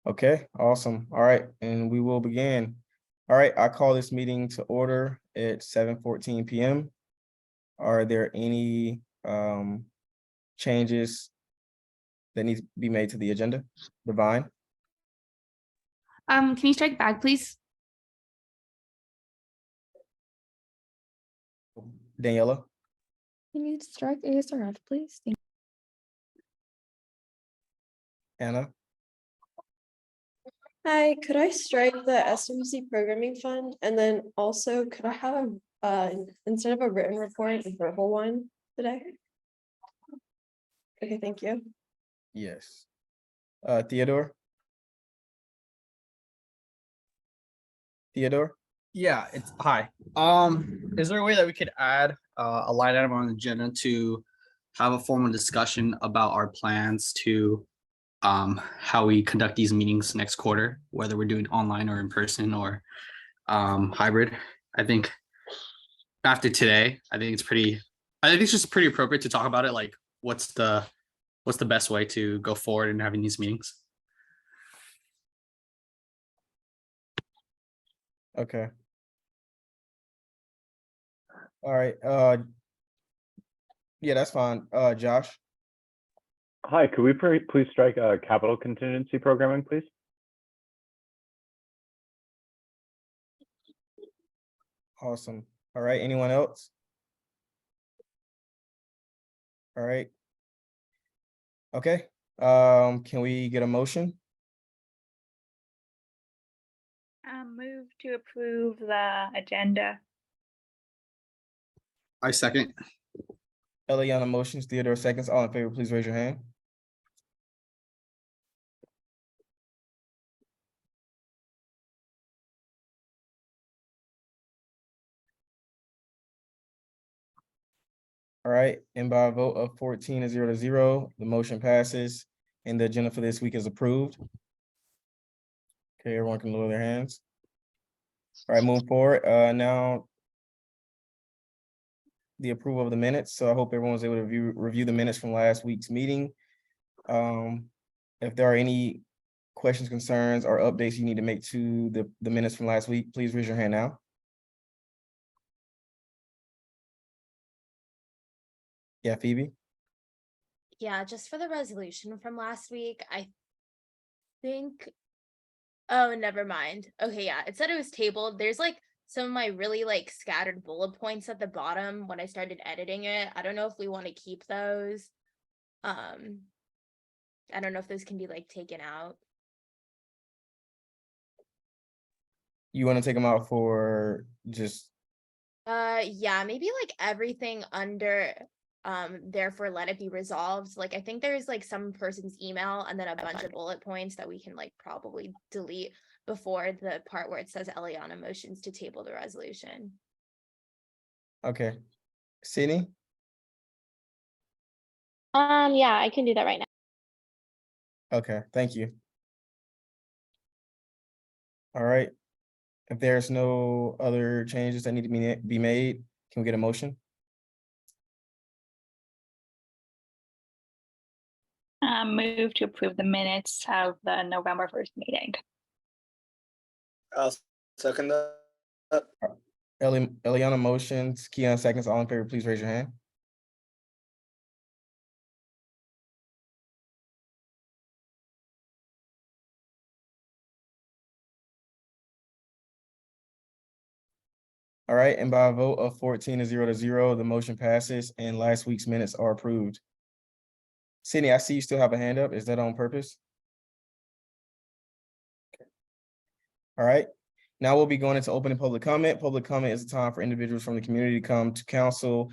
Okay, awesome. All right, and we will begin. All right, I call this meeting to order at 7:14 p.m. Are there any changes that need to be made to the agenda? Divine, Can you strike back, please? Daniela, Can you strike ASRF, please? Anna, Hi, could I strike the SMC programming fund? And then also, could I have instead of a written report, a verbal one today? Okay, thank you. yes. Theodore? Theodore? Yeah, it's hi. Is there a way that we could add a line item on the agenda to have a formal discussion about our plans to how we conduct these meetings next quarter, whether we're doing online or in person or hybrid? I think after today, I think it's just pretty appropriate to talk about it. Like what's the best way to go forward in having these meetings? Okay. All right, yeah, that's fine. Josh? Hi, could we please strike capital contingency programming, please? Awesome. All right, anyone else? All right. Okay, can we get a motion? Move to approve the agenda. I second. Eliana motions, Theodore seconds. All in favor, please raise your hand. All right, and by a vote of 14-0, the motion passes and the agenda for this week is approved. Okay, everyone can lower their hands. All right, moving forward, now the approval of the minutes. So I hope everyone was able to review the minutes from last week's meeting. If there are any questions, concerns, or updates you need to make to the minutes from last week, please raise your hand now. Yeah, Phoebe? Yeah, just for the resolution from last week, I think, oh, never mind. Okay, yeah, it said it was tabled. There's like some of my really like scattered bullet points at the bottom when I started editing it. I don't know if we want to keep those. I don't know if those can be like taken out. You want to take them out for just, Yeah, maybe like everything under therefore let it be resolved. Like I think there's like some person's email and then a bunch of bullet points that we can like probably delete before the part where it says Eliana motions to table the resolution. okay. Sydney? Yeah, I can do that right now. Okay, thank you. All right. If there's no other changes that need to be made, can we get a motion? Move to approve the minutes of the November 1st meeting. I'll second that. Eliana motions, Keon seconds. All in favor, please raise your hand. All right, and by a vote of 14-0, the motion passes and last week's minutes are approved. Sydney, I see you still have a hand up. Is that on purpose? Okay. All right, now we'll be going into open and public comment. Public comment is a time for individuals from the community to come to council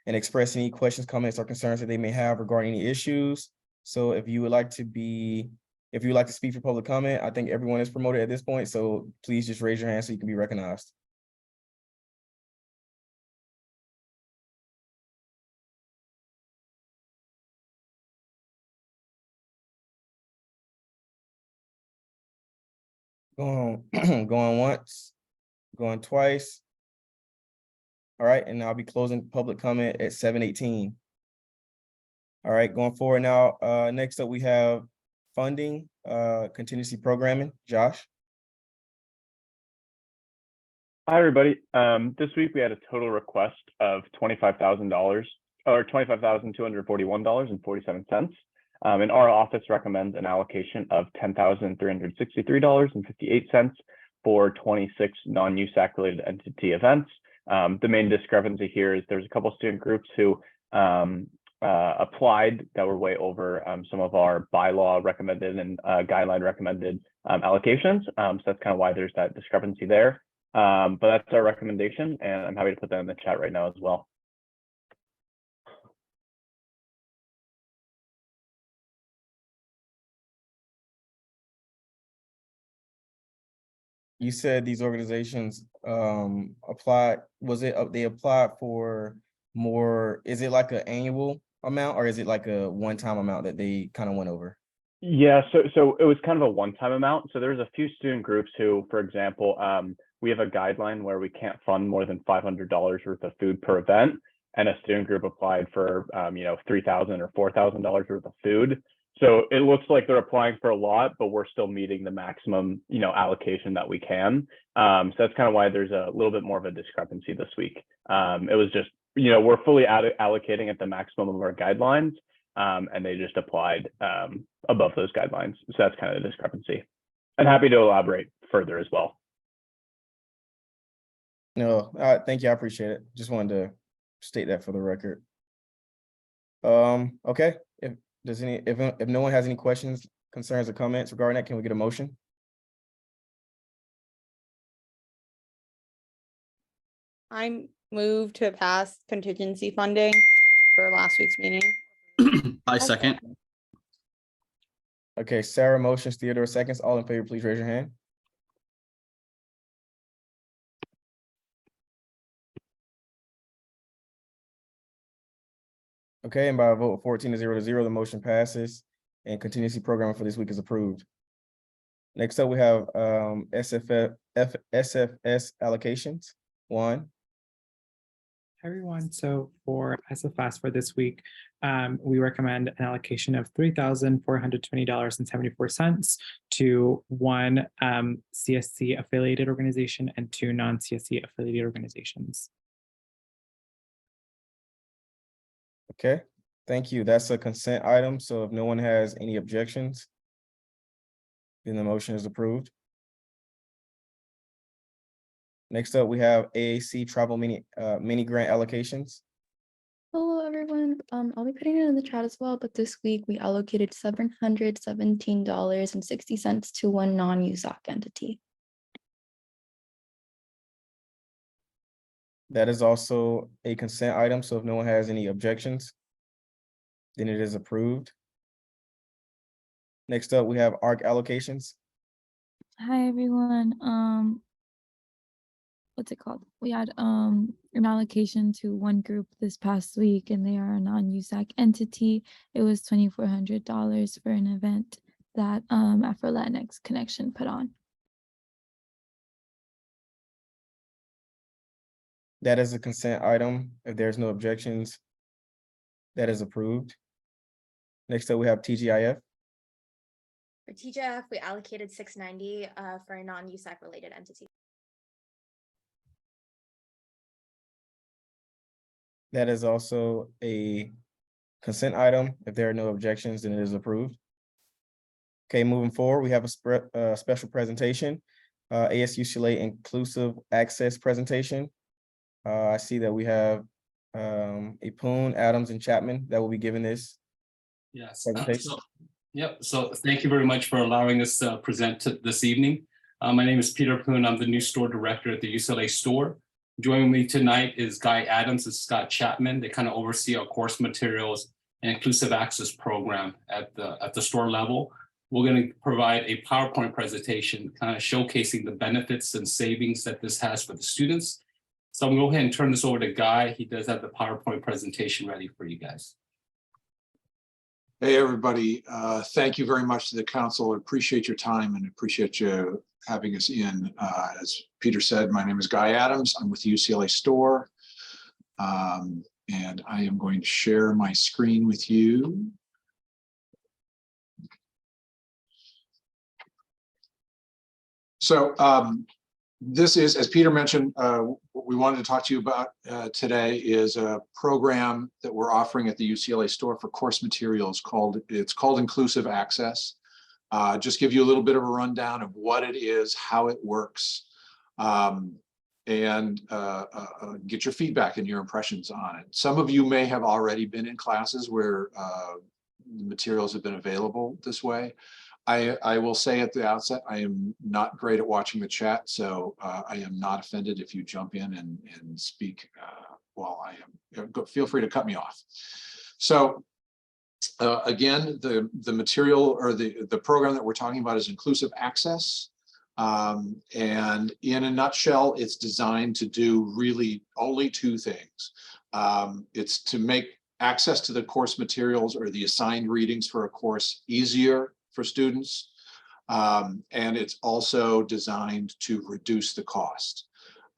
and express any questions, comments, or concerns that they may have regarding any issues. So if you would like to speak for public comment, I think everyone is promoted at this point. So please just raise your hand so you can be recognized. Going going once, going twice. All right, and I'll be closing public comment at 7:18. All right, going forward now, next up we have funding, contingency programming. Josh? Hi, everybody. This week we had a total request of $25,000 or $25,241.47. And our office recommends an allocation of $10,363.58 for 26 non-USAC related entity events. The main discrepancy here is there's a couple student groups who applied that were way over some of our bylaw recommended and guideline recommended allocations. So that's kind of why there's that discrepancy there. But that's our recommendation, and I'm happy to put that in the chat right now as well. You said these organizations applied, they applied for more, is it like an annual amount or is it like a one-time amount that they kind of went over? Yeah, so it was kind of a one-time amount. So there's a few student groups who, for example, we have a guideline where we can't fund more than $500 worth of food per event, and a student group applied for $3,000 or $4,000 worth of food. So it looks like they're applying for a lot, but we're still meeting the maximum allocation that we can. So that's kind of why there's a little bit more of a discrepancy this week. It was just we're fully allocating at the maximum of our guidelines, and they just applied above those guidelines. So that's kind of the discrepancy. I'm happy to elaborate further as well. No, thank you. I appreciate it. Just wanted to state that for the record. Okay. If no one has any questions, concerns, or comments regarding that, can we get a motion? I move to pass contingency funding for last week's meeting. I second. Okay, Sarah motions, Theodore seconds. All in favor, please raise your hand. Okay, and by a vote of 14-0, the motion passes and contingency programming for this week is approved. Next up, we have SFS allocations. Juan. Everyone, so for SFS for this week, we recommend an allocation of $3,420.74 to one CSC affiliated organization and two non-CSC affiliated organizations. Okay, thank you. That's a consent item. So if no one has any objections, then the motion is approved. Next up, we have AAC travel mini grant allocations. Hello, everyone. I'll be putting it in the chat as well, but this week we allocated $717.60 to one non-USAC entity. That is also a consent item. So if no one has any objections, then it is approved. Next up, we have ARC allocations. Hi, everyone. What's it called? We had an allocation to one group this past week, and they are a non-USAC entity. It was $2,400 for an event that Afro Latinx Connection put on. That is a consent item. If there's no objections, that is approved. Next up, we have TGIF. For TGF, we allocated $690 for a non-USAC related entity. That is also a consent item. If there are no objections, then it is approved. Okay, moving forward, we have a special presentation, ASUCLA Inclusive Access presentation. I see that we have Ipun, Adams, and Chapman that will be giving this. Yes. presentation. So thank you very much for allowing us to present this evening. My name is Peter Poon. I'm the new store director at the UCLA store. Joining me tonight is Guy Adams and Scott Chapman. They kind of oversee our course materials and inclusive access program at the store level. We're going to provide a PowerPoint presentation kind of showcasing the benefits and savings that this has for the students. So I'm going to go ahead and turn this over to Guy. He does have the PowerPoint presentation ready for you guys. Hey, everybody. Thank you very much to the council. I appreciate your time and appreciate you having us in. As Peter said, my name is Guy Adams. I'm with the UCLA store. And I am going to share my screen with you. So this is, as Peter mentioned, what we wanted to talk to you about today is a program that we're offering at the UCLA store for course materials called Inclusive Access. Just give you a little bit of a rundown of what it is, how it works, and get your feedback and your impressions on it. Some of you may have already been in classes where the materials have been available this way. I will say at the outset, I am not great at watching the chat, so I am not offended if you jump in and speak while I am. Feel free to cut me off. So again, the material or the program that we're talking about is Inclusive Access. And in a nutshell, it's designed to do really only two things. It's to make access to the course materials or the assigned readings for a course easier for students. And it's also designed to reduce the cost.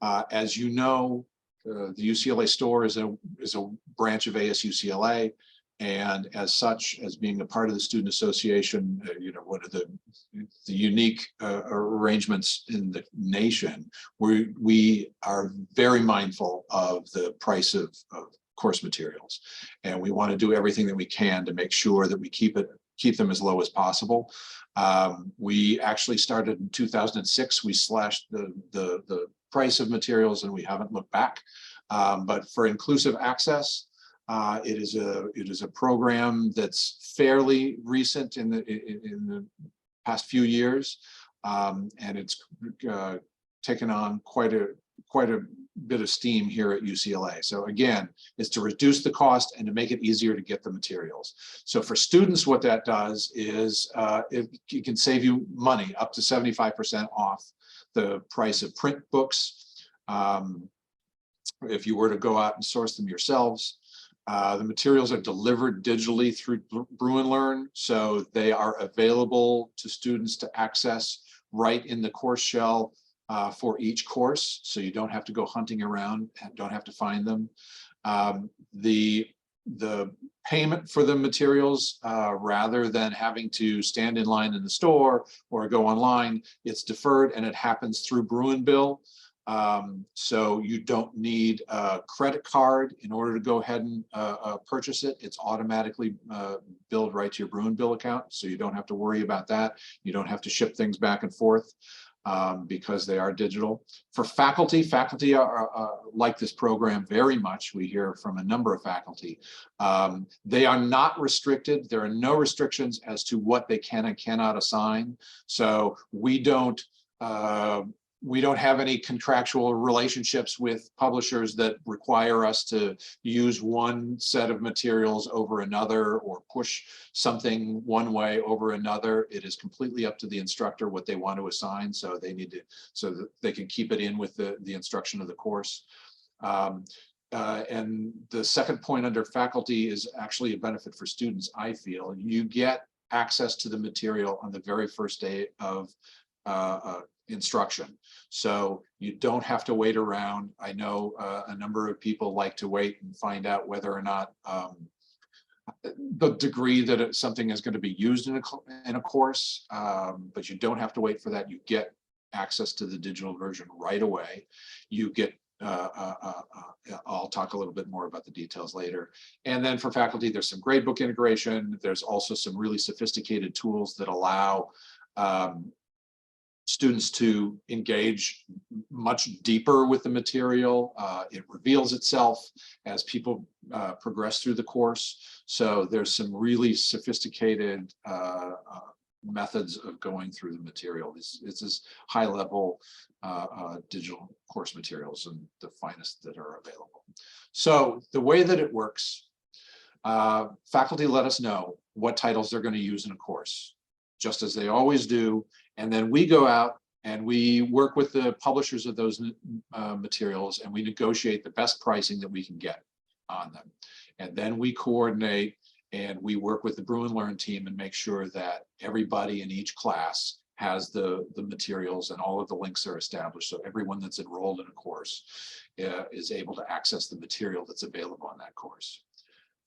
As you know, the UCLA store is a branch of ASUCLA. And as such, as being a part of the Student Association, one of the unique arrangements in the nation, we are very mindful of the price of course materials. And we want to do everything that we can to make sure that we keep them as low as possible. We actually started in 2006. We slashed the price of materials and we haven't looked back. But for Inclusive Access, it is a program that's fairly recent in the past few years, and it's taken on quite a bit of steam here at UCLA. So again, it's to reduce the cost and to make it easier to get the materials. So for students, what that does is it can save you money, up to 75% off the price of print books. If you were to go out and source them yourselves. The materials are delivered digitally through Brew and Learn, so they are available to students to access right in the course shell for each course, so you don't have to go hunting around and don't have to find them. The payment for the materials, rather than having to stand in line in the store or go online, it's deferred and it happens through Brew and Bill. So you don't need a credit card in order to go ahead and purchase it. It's automatically billed right to your Brew and Bill account, so you don't have to worry about that. You don't have to ship things back and forth because they are digital. For faculty are like this program very much. We hear from a number of faculty. They are not restricted. There are no restrictions as to what they can and cannot assign. So we don't have any contractual relationships with publishers that require us to use one set of materials over another or push something one way over another. It is completely up to the instructor what they want to assign, so so that they can keep it in with the instruction of the course. And the second point under faculty is actually a benefit for students, I feel. You get access to the material on the very first day of instruction. So you don't have to wait around. I know a number of people like to wait and find out whether or not the degree that something is going to be used in a course, but you don't have to wait for that. You get access to the digital version right away. You get I'll talk a little bit more about the details later. And then for faculty, there's some gradebook integration. There's also some really sophisticated tools that allow students to engage much deeper with the material. It reveals itself as people progress through the course. So there's some really sophisticated methods of going through the material. It's this high level digital course materials and the finest that are available. So the way that it works, faculty let us know what titles they're going to use in a course, just as they always do. And then we go out and we work with the publishers of those materials and we negotiate the best pricing that we can get on them. And then we coordinate and we work with the Brew and Learn team and make sure that everybody in each class has the materials and all of the links are established. So everyone that's enrolled in a course is able to access the material that's available on that course.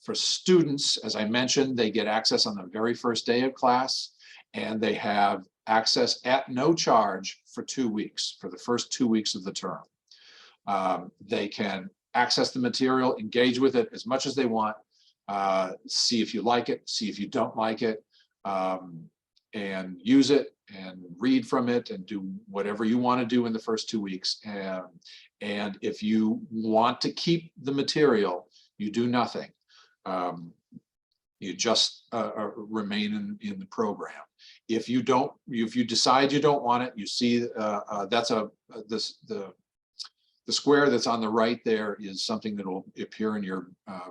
For students, as I mentioned, they get access on the very first day of class. And they have access at no charge for 2 weeks, for the first 2 weeks of the term. They can access the material, engage with it as much as they want, see if you like it, see if you don't like it, and use it and read from it and do whatever you want to do in the first 2 weeks. And if you want to keep the material, you do nothing. You just remain in the program. If you decide you don't want it, you see that's the square that's on the right there is something that will appear in your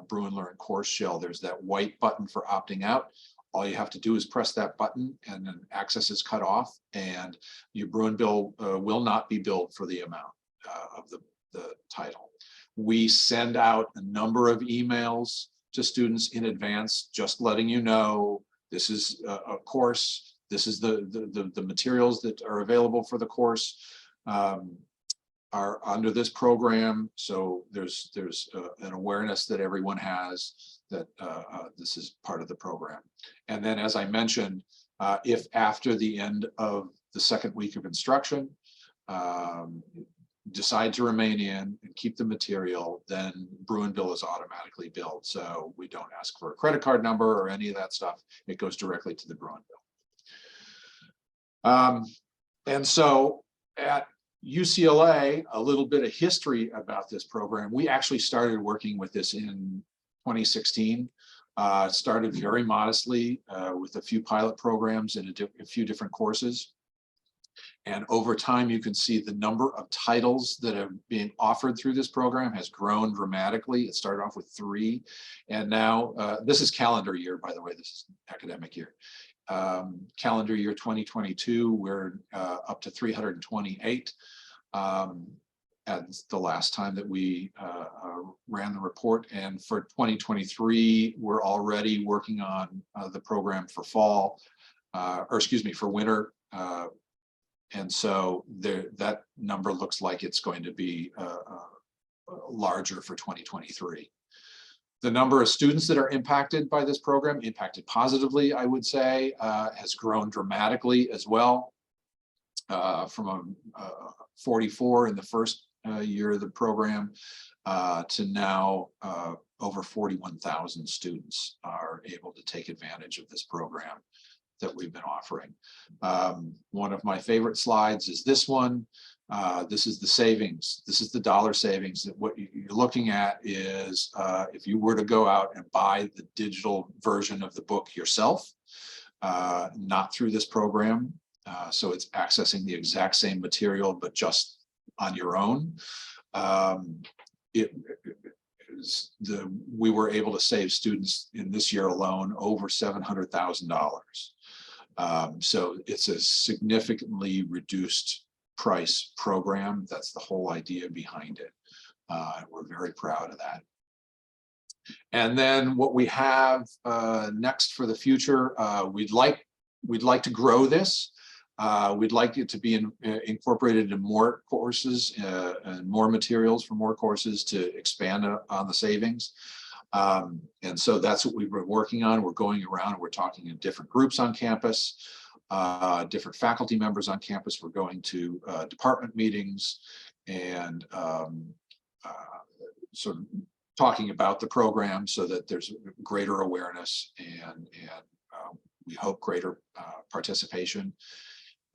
Brew and Learn course shell. There's that white button for opting out. All you have to do is press that button and then access is cut off, and your Bruin bill will not be billed for the amount of the title. We send out a number of emails to students in advance, just letting you know this is a course, this is the materials that are available for the course are under this program. So there's an awareness that everyone has that this is part of the program. And then, as I mentioned, if after the end of the second week of instruction, decide to remain in and keep the material, then Bruin bill is automatically billed. So we don't ask for a credit card number or any of that stuff. It goes directly to the Bruin bill. And so at UCLA, a little bit of history about this program. We actually started working with this in 2016. Started very modestly with a few pilot programs in a few different courses. And over time, you can see the number of titles that are being offered through this program has grown dramatically. It started off with 3, and now this is calendar year, by the way, this is academic year. Calendar year 2022, we're up to 328. At the last time that we ran the report, and for 2023, we're already working on the program for fall, or excuse me, for winter. And so that number looks like it's going to be larger for 2023. The number of students that are impacted by this program, impacted positively, I would say, has grown dramatically as well, from 44 in the first year of the program to now over 41,000 students are able to take advantage of this program that we've been offering. One of my favorite slides is this one. This is the savings. This is the dollar savings. That what you're looking at is if you were to go out and buy the digital version of the book yourself, not through this program. So it's accessing the exact same material, but just on your own. We were able to save students in this year alone over $700,000. So it's a significantly reduced price program. That's the whole idea behind it. We're very proud of that. And then what we have next for the future, we'd like to grow this. We'd like it to be incorporated in more courses and more materials for more courses to expand on the savings. And so that's what we've been working on. We're going around and we're talking in different groups on campus, different faculty members on campus. We're going to department meetings and sort of talking about the program so that there's greater awareness and we hope greater participation.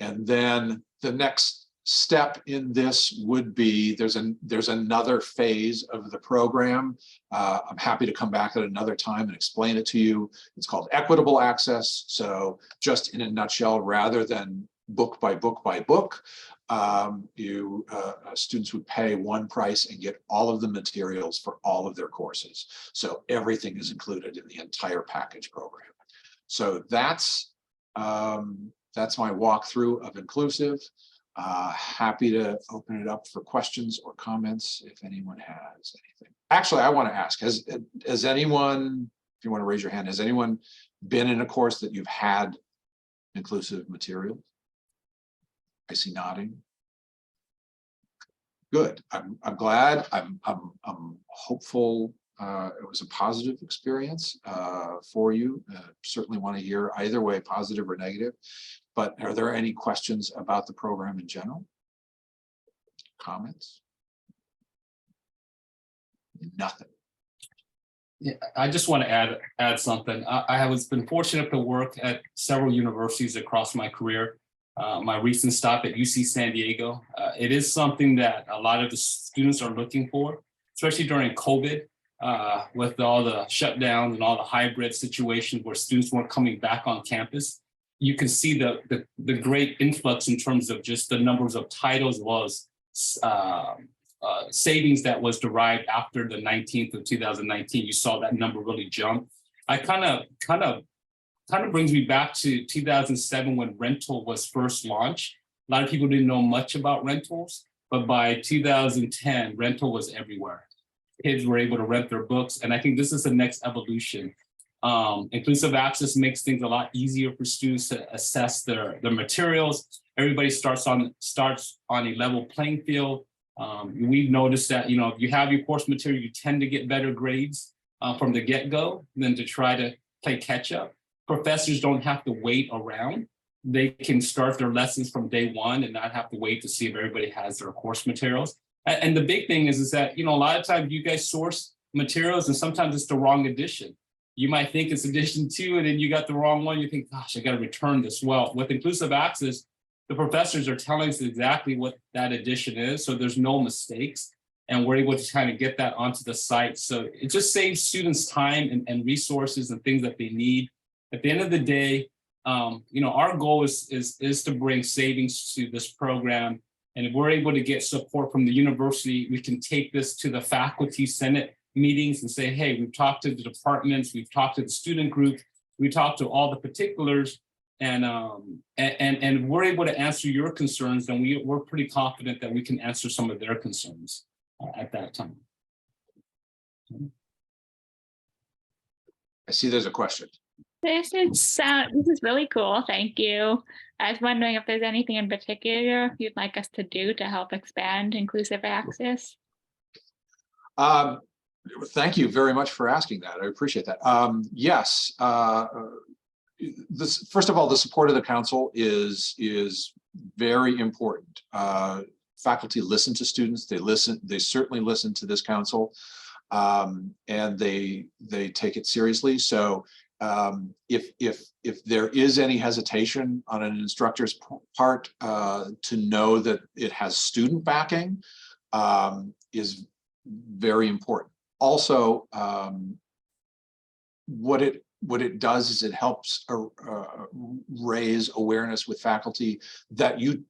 And then the next step in this would be there's another phase of the program. I'm happy to come back at another time and explain it to you. It's called equitable access. So just in a nutshell, rather than book by book by book, students would pay one price and get all of the materials for all of their courses. So everything is included in the entire package program. So that's my walkthrough of inclusive. Happy to open it up for questions or comments if anyone has anything. Actually, I want to ask, has anyone, if you want to raise your hand, has anyone been in a course that you've had inclusive materials? I see nodding. Good. I'm glad. I'm hopeful it was a positive experience for you. Certainly want to hear either way, positive or negative. But are there any questions about the program in general? Comments? Nothing. Yeah, I just want to add something. I have been fortunate to work at several universities across my career. My recent stop at UC San Diego, it is something that a lot of the students are looking for, especially during COVID, with all the shutdowns and all the hybrid situations where students weren't coming back on campus. You can see the great influx in terms of just the numbers of titles as well as savings that was derived after the 19th of 2019. You saw that number really jump. I kind of brings me back to 2007 when rental was first launched. A lot of people didn't know much about rentals, but by 2010, rental was everywhere. Kids were able to rent their books, and I think this is the next evolution. Inclusive access makes things a lot easier for students to assess their materials. Everybody starts on a level playing field. We've noticed that, you know, if you have your course material, you tend to get better grades from the get-go than to try to play catch up. Professors don't have to wait around. They can start their lessons from day one and not have to wait to see if everybody has their course materials. And the big thing is that, you know, a lot of times you guys source materials and sometimes it's the wrong edition. You might think it's edition 2 and then you got the wrong one. You think, gosh, I got to return this. Well, with inclusive access, the professors are telling us exactly what that edition is. So there's no mistakes. And we're able to kind of get that onto the site. So it just saves students time and resources and things that they need. At the end of the day, you know, our goal is to bring savings to this program. And if we're able to get support from the university, we can take this to the faculty senate meetings and say, hey, we've talked to the departments, we've talked to the student group, we talked to all the particulars, and we're able to answer your concerns, then we're pretty confident that we can answer some of their concerns at that time. I see there's a question. This is really cool. Thank you. I was wondering if there's anything in particular you'd like us to do to help expand inclusive access. Thank you very much for asking that. I appreciate that. Yes. First of all, the support of the council is very important. Faculty listen to students. They certainly listen to this council, and they take it seriously. So if there is any hesitation on an instructor's part to know that it has student backing is very important. Also, what it does is it helps raise awareness with faculty that you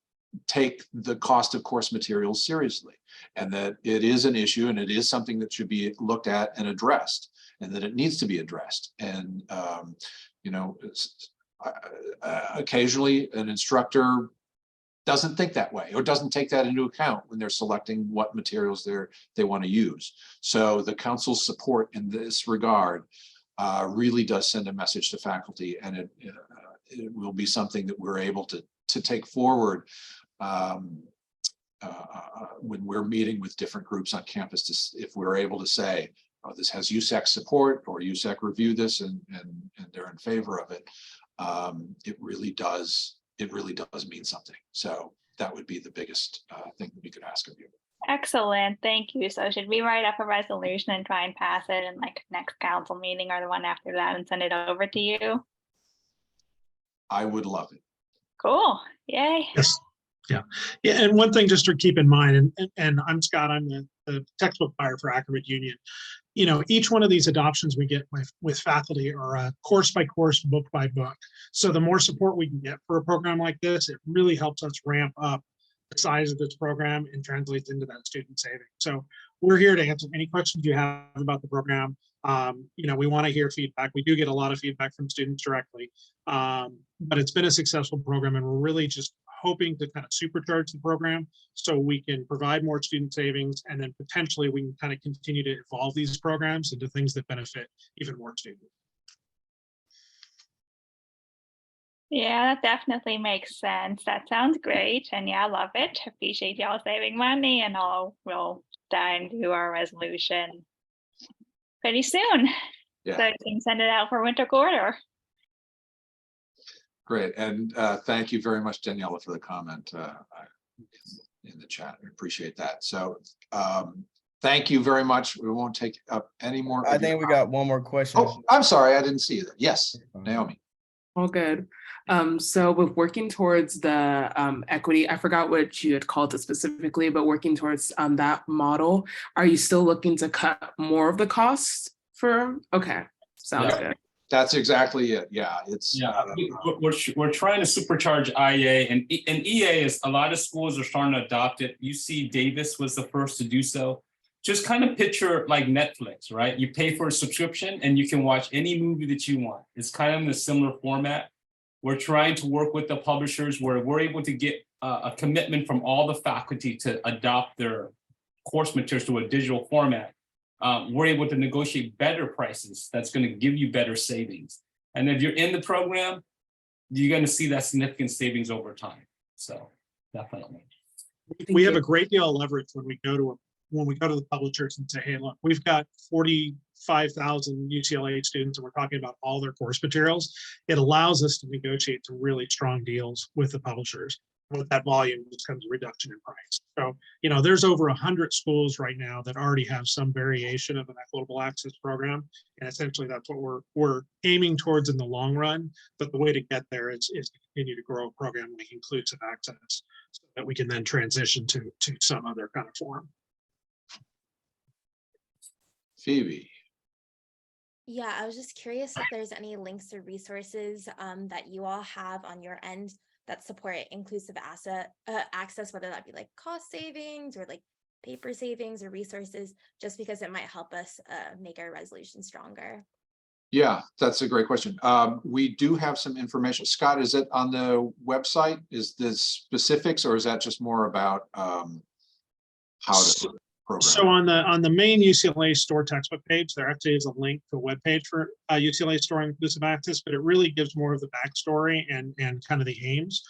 take the cost of course materials seriously, and that it is an issue and it is something that should be looked at and addressed, and that it needs to be addressed. And you know, occasionally an instructor doesn't think that way or doesn't take that into account when they're selecting what materials they want to use. So the council's support in this regard really does send a message to faculty, and it will be something that we're able to take forward when we're meeting with different groups on campus. If we're able to say, oh, this has USAC support, or USAC reviewed this and they're in favor of it, it really does mean something. So that would be the biggest thing that we could ask of you. Excellent, thank you. So should we write up a resolution and try and pass it in like next council meeting or the one after that and send it over to you? I would love it. Cool, yay. Yes. Yeah. And one thing just to keep in mind, and I'm Scott, I'm the textbook buyer for Acrobat Union. You know, each one of these adoptions we get with faculty are course by course, book by book. So the more support we can get for a program like this, it really helps us ramp up the size of this program and translates into that student saving. So we're here to answer any questions you have about the program. You know, we want to hear feedback. We do get a lot of feedback from students directly, but it's been a successful program, and we're really just hoping to kind of supercharge the program so we can provide more student savings, and then potentially we can kind of continue to evolve these programs into things that benefit even more students. Yeah, that definitely makes sense. That sounds great. And yeah, I love it. Appreciate y'all saving money, and we'll dive into our resolution pretty soon. Yeah. So you can send it out for winter quarter. Great. And thank you very much, Daniela, for the comment in the chat. I appreciate that. So thank you very much. We won't take up any more. I think we got one more question. Oh, I'm sorry. I didn't see that. Yes, Naomi. All good. So with working towards the equity, I forgot what you had called it specifically, but working towards that model, are you still looking to cut more of the costs for? Okay, sounds good. That's exactly it. Yeah, it's we're trying to supercharge IA, and EA is a lot of schools are starting to adopt it. UC Davis was the first to do so. Just kind of picture like Netflix, right? You pay for a subscription and you can watch any movie that you want. It's kind of in a similar format. We're trying to work with the publishers where we're able to get a commitment from all the faculty to adopt their course materials to a digital format. We're able to negotiate better prices that's going to give you better savings. And if you're in the program, you're going to see that significant savings over time. So definitely. We have a great deal of leverage when we go to the publishers and say, hey, look, we've got 45,000 UCLA students and we're talking about all their course materials. It allows us to negotiate some really strong deals with the publishers. With that volume, just comes a reduction in price. So, you know, there's over 100 schools right now that already have some variation of an equitable access program. And essentially that's what we're aiming towards in the long run. But the way to get there is to continue to grow a program like inclusive access so that we can then transition to some other kind of form. Phoebe. Yeah, I was just curious if there's any links or resources that you all have on your end that support inclusive access, whether that be like cost savings or like paper savings or resources, just because it might help us make our resolution stronger. Yeah, that's a great question. We do have some information. Scott, is it on the website? Is this specifics or is that just more about how to program? So on the main UCLA Store textbook page, there actually is a link to a webpage for UCLA Store Inclusive Access, but it really gives more of the backstory and kind of the aims.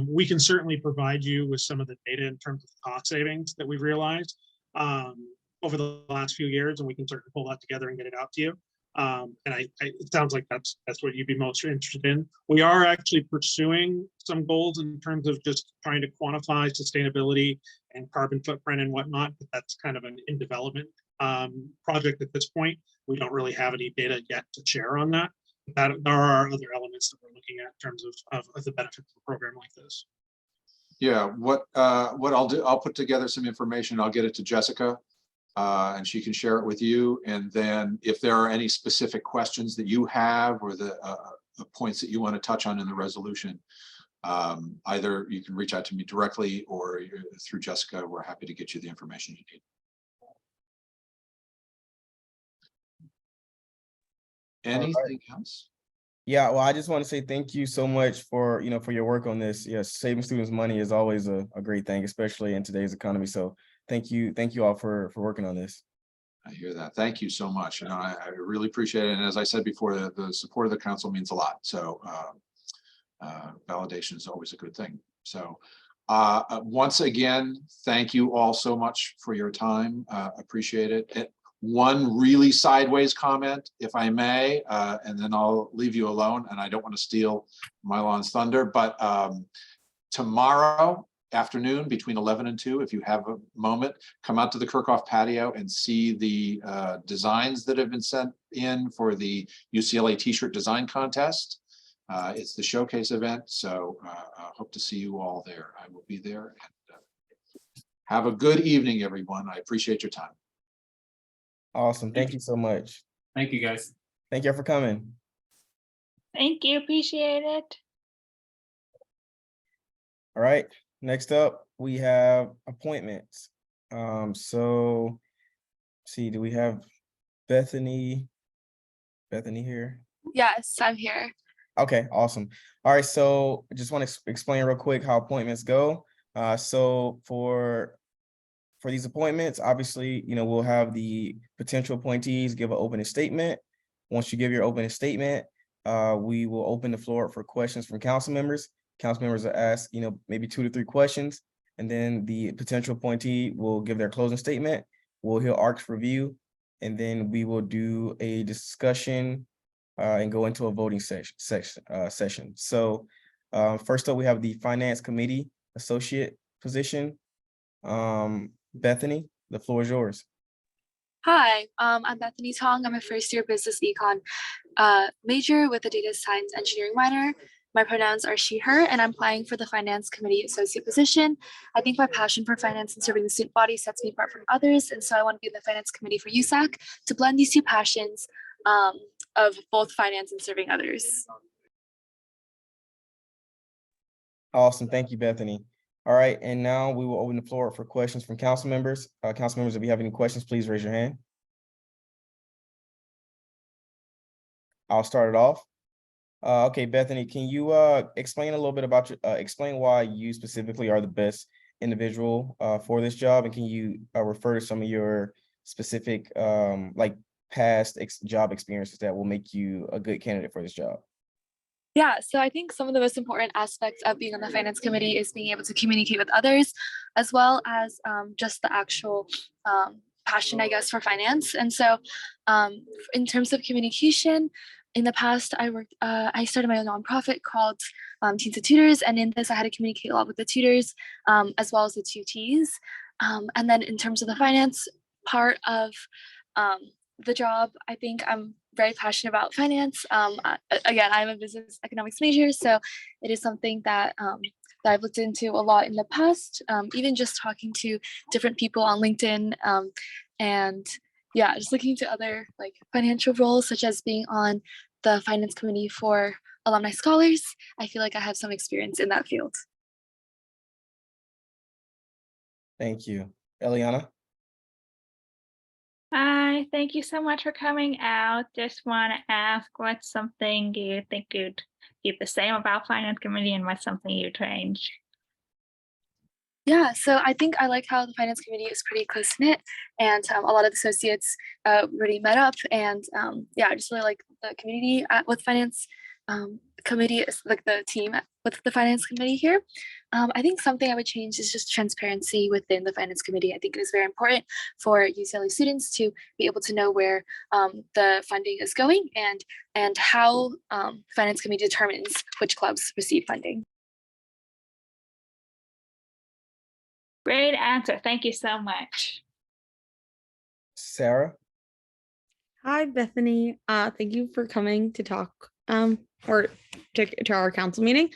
We can certainly provide you with some of the data in terms of cost savings that we've realized over the last few years, and we can certainly pull that together and get it out to you. And it sounds like that's what you'd be most interested in. We are actually pursuing some goals in terms of just trying to quantify sustainability and carbon footprint and whatnot, but that's kind of an in development project at this point. We don't really have any data yet to share on that. There are other elements that we're looking at in terms of the benefits of a program like this. Yeah, what I'll do, I'll put together some information. I'll get it to Jessica. And she can share it with you. And then if there are any specific questions that you have or the points that you want to touch on in the resolution, either you can reach out to me directly or through Jessica. We're happy to get you the information you need. Anything else? Yeah, well, I just want to say thank you so much for your work on this. Yes, saving students money is always a great thing, especially in today's economy. So thank you all for working on this. I hear that. Thank you so much. You know, I really appreciate it. And as I said before, the support of the council means a lot. So validation is always a good thing. So once again, thank you all so much for your time. Appreciate it. One really sideways comment, if I may, and then I'll leave you alone. And I don't want to steal Mylon's thunder, but tomorrow afternoon between 11 and 2, if you have a moment, come out to the Kirchhoff patio and see the designs that have been sent in for the UCLA t-shirt design contest. It's the showcase event, so I hope to see you all there. I will be there. And, have a good evening, everyone. I appreciate your time. Awesome. Thank you so much. Thank you, guys. Thank you for coming. Thank you. Appreciate it. All right. Next up, we have appointments. So see, do we have Bethany here? Yes, I'm here. Okay, awesome. All right, so I just want to explain real quick how appointments go. So for these appointments, obviously, we'll have the potential appointees give an opening statement. Once you give your opening statement, we will open the floor for questions from council members. Council members are asked, maybe 2 to 3 questions, and then the potential appointee will give their closing statement. We'll hear ARC's review, and then we will do a discussion and go into a voting session. So first up, we have the Finance Committee Associate position. Bethany, the floor is yours. Hi, I'm Bethany Tong. I'm a first year business econ major with a data science engineering minor. My pronouns are she, her, and I'm applying for the finance committee associate position. I think my passion for finance and serving the student body sets me apart from others. And so I want to be in the finance committee for USAC to blend these two passions of both finance and serving others. Awesome. Thank you, Bethany. All right. And now we will open the floor for questions from council members. Council members, if you have any questions, please raise your hand. I'll start it off. Okay, Bethany, can you explain a little bit about explain why you specifically are the best individual for this job, and can you refer to some of your specific like past job experiences that will make you a good candidate for this job? Yeah, so I think some of the most important aspects of being on the finance committee is being able to communicate with others, as well as just the actual passion, I guess, for finance. And so in terms of communication, in the past, I started my own nonprofit called Teens to Tutors. And in this, I had to communicate a lot with the tutors, as well as the tutees. And then in terms of the finance part of the job, I think I'm very passionate about finance. Again, I'm a business economics major, so it is something that that I've looked into a lot in the past, even just talking to different people on LinkedIn, and yeah, just looking into other like financial roles, such as being on the finance committee for alumni scholars. I feel like I have some experience in that field. Thank you. Eliana? Hi, thank you so much for coming out. Just want to ask, what's something you think you'd keep the same about finance committee, and what's something you'd change? Yeah, so I think I like how the finance committee is pretty close knit, and a lot of the associates really met up, and yeah, I just really like the community with finance committee, like the team with the finance committee here. I think something I would change is just transparency within the finance committee. I think it is very important for UCLA students to be able to know where the funding is going and how finance committee determines which clubs receive funding. Great answer. Thank you so much. Sarah? Hi, Bethany. Thank you for coming to talk or to our council meeting.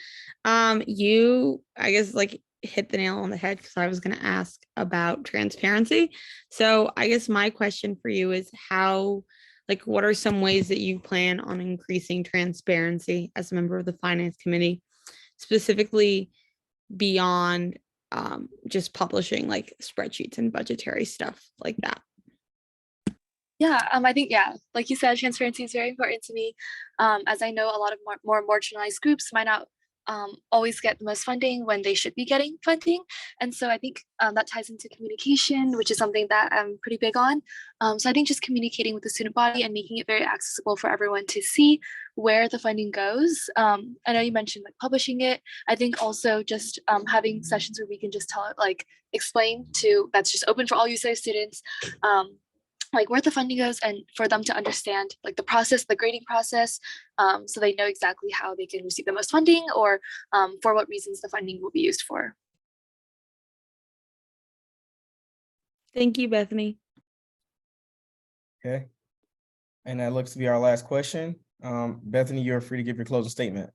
You, I guess, like hit the nail on the head because I was going to ask about transparency. So I guess my question for you is how, like, what are some ways that you plan on increasing transparency as a member of the finance committee, specifically beyond just publishing like spreadsheets and budgetary stuff like that? Yeah, I think, yeah, like you said, transparency is very important to me, as I know a lot of more marginalized groups might not always get the most funding when they should be getting funding. And so I think that ties into communication, which is something that I'm pretty big on. So I think just communicating with the student body and making it very accessible for everyone to see where the funding goes. I know you mentioned like publishing it. I think also just having sessions where we can just tell it, like explain to, that's just open for all UCLA students, like where the funding goes, and for them to understand like the process, the grading process, so they know exactly how they can receive the most funding, or for what reasons the funding will be used for. Thank you, Bethany. Okay. And that looks to be our last question. Bethany, you're free to give your closing statement.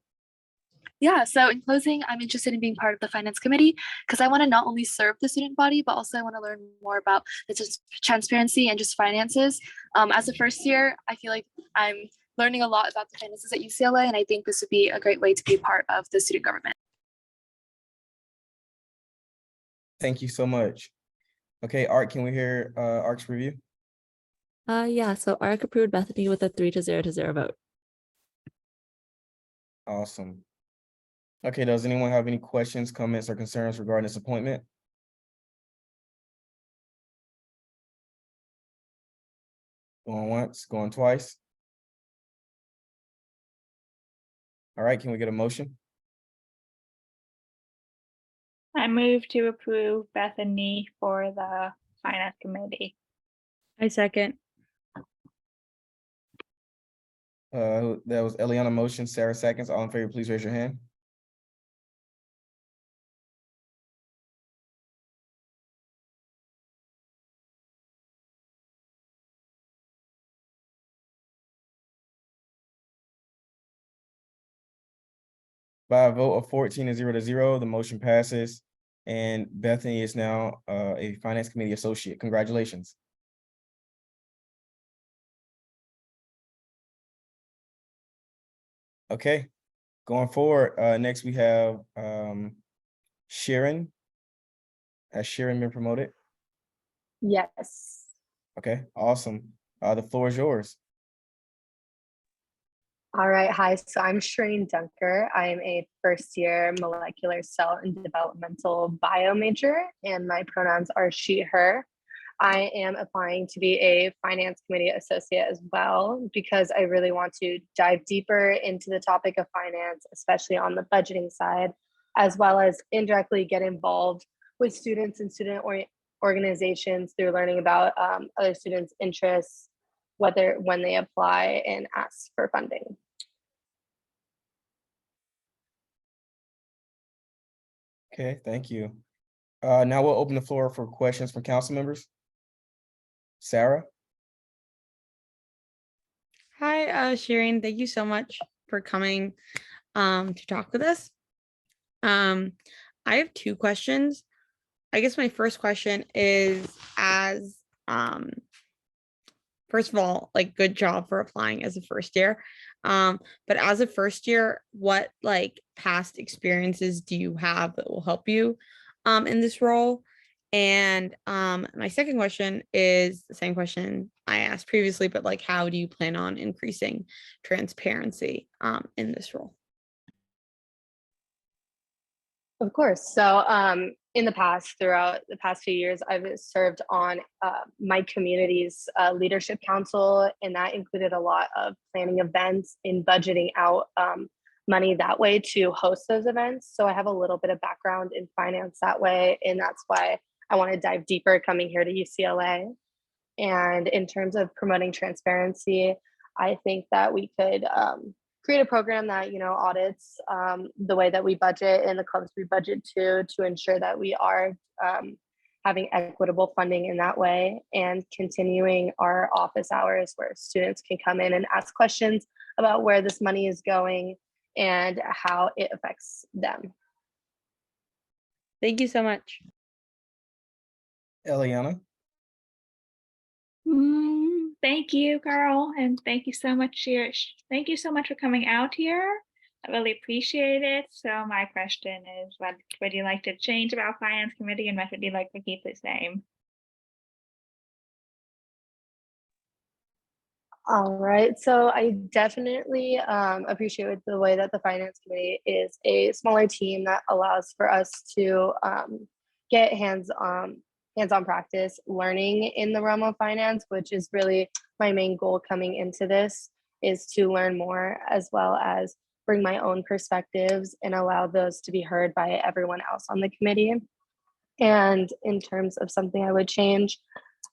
Yeah, so in closing, I'm interested in being part of the finance committee because I want to not only serve the student body, but also I want to learn more about the transparency and just finances. As a first year, I feel like I'm learning a lot about the finances at UCLA, and I think this would be a great way to be a part of the student government. Thank you so much. Okay, Art, can we hear Art's review? Yeah, so ARC approved Bethany with a 3-0 vote. Awesome. Okay, does anyone have any questions, comments, or concerns regarding this appointment? Going once, going twice. All right, can we get a motion? I move to approve Bethany for the finance committee. I second. That was Eliana motion, Sarah seconds. All in favor, please raise your hand. By a vote of 14 to 0, the motion passes. And Bethany is now a Finance Committee Associate. Congratulations. Okay, going forward, next we have Sharon. Has Sharon been promoted? Yes. Okay, awesome. The floor is yours. All right. Hi. So I'm Shreen Dunker. I am a first year molecular cell and developmental bio major, and my pronouns are she, her. I am applying to be a finance committee associate as well, because I really want to dive deeper into the topic of finance, especially on the budgeting side, as well as indirectly get involved with students and student organizations through learning about other students' interests, when they apply and ask for funding. Okay, thank you. Now we'll open the floor for questions from council members. Sarah? Hi, Shireen. Thank you so much for coming to talk with us. I have two questions. I guess my first question is, as first of all, like, good job for applying as a first year. But as a first year, what like past experiences do you have that will help you in this role? And my second question is the same question I asked previously, but like, how do you plan on increasing transparency in this role? Of course. So in the past, throughout the past few years, I've served on my community's leadership council, and that included a lot of planning events and budgeting out money that way to host those events. So I have a little bit of background in finance that way, and that's why I want to dive deeper coming here to UCLA. And in terms of promoting transparency, I think that we could create a program that, you know, audits the way that we budget and the clubs we budget to ensure that we are having equitable funding in that way, and continuing our office hours where students can come in and ask questions about where this money is going and how it affects them. Thank you so much. Eliana? Thank you, Carl, and thank you so much. Thank you so much for coming out here. I really appreciate it. So my question is, what would you like to change about Finance Committee, and what would you like to keep the same? All right, so I definitely appreciate the way that the Finance Committee is a smaller team that allows for us to get hands-on practice learning in the realm of finance, which is really my main goal coming into this, is to learn more as well as bring my own perspectives and allow those to be heard by everyone else on the committee. And in terms of something I would change,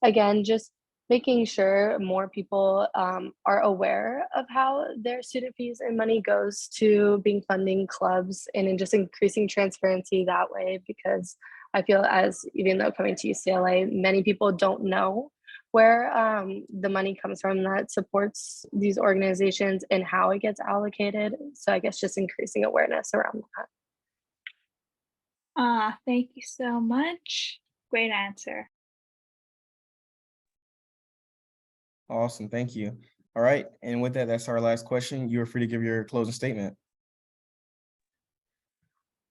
again, just making sure more people are aware of how their student fees and money goes to being funding clubs, and in just increasing transparency that way, because I feel even though coming to UCLA, many people don't know where the money comes from that supports these organizations and how it gets allocated. So I guess just increasing awareness around that. Thank you so much. Great answer. Awesome, thank you. All right, and with that, that's our last question. You are free to give your closing statement.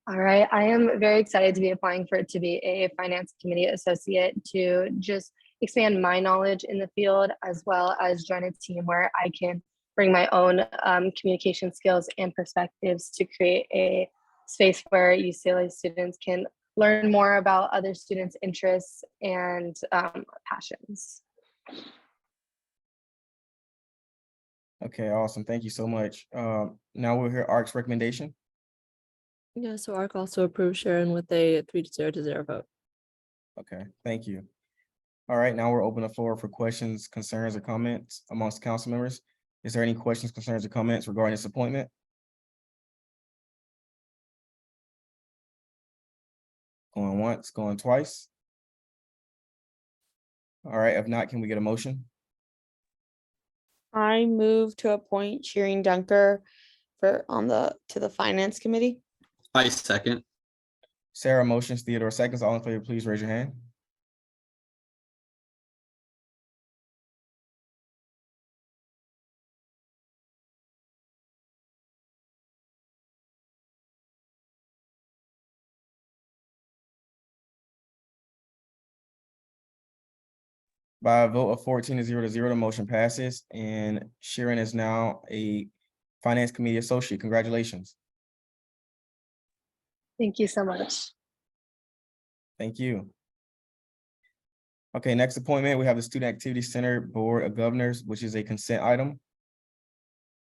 All right, I am very excited to be applying for it to be a Finance Committee Associate, to just expand my knowledge in the field, as well as join a team where I can bring my own communication skills and perspectives to create a space where UCLA students can learn more about other students' interests and passions. Okay, awesome. Thank you so much. Now we'll hear ARC's recommendation. Yeah, so ARC also approved Sharon with a 3-0 vote. Okay, thank you. All right, now we're open the floor for questions, concerns, or comments amongst council members. Is there any questions, concerns, or comments regarding this appointment? Going once, going twice. All right, if not, can we get a motion? I move to appoint Sheering Dunker to the Finance Committee. I second. Sarah motions, Theodore seconds. All in favor, please raise your hand. By a vote of 14-0, the motion passes, and Sheeran is now a Finance Committee Associate. Congratulations. Thank you so much. Thank you. Okay, next appointment, we have the Student Activity Center Board of Governors, which is a consent item.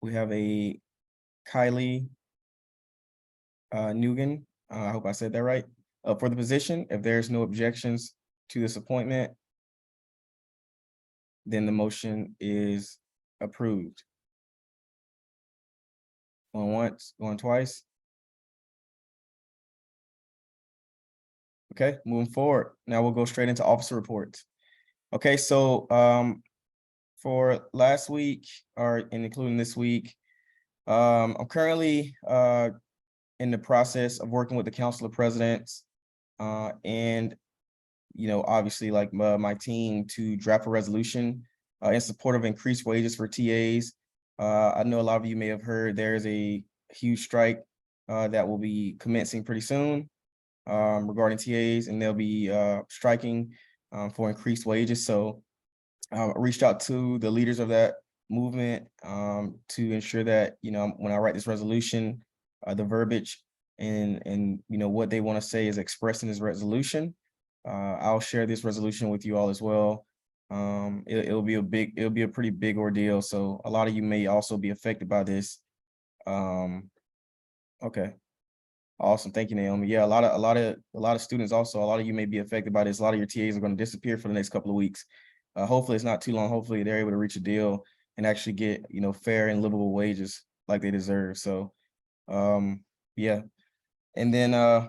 We have a Kylie Nugan, I hope I said that right, for the position. If there's no objections to this appointment, then the motion is approved. Going once, going twice. Okay, moving forward. Now we'll go straight into officer reports. Okay, so for last week, and including this week, I'm currently in the process of working with the Council of Presidents and obviously like my team to draft a resolution in support of increased wages for TAs. I know a lot of you may have heard there's a huge strike that will be commencing pretty soon regarding TAs, and they'll be striking for increased wages. So I reached out to the leaders of that movement to ensure that, when I write this resolution, the verbiage and what they want to say is expressed in this resolution. I'll share this resolution with you all as well. It'll be a pretty big ordeal. So a lot of you may also be affected by this. Okay. Awesome. Thank you, Naomi. Yeah, a lot of students also, a lot of you may be affected by this. A lot of your TAs are going to disappear for the next couple of weeks. Hopefully it's not too long. Hopefully they're able to reach a deal and actually get, fair and livable wages like they deserve. So yeah. And then I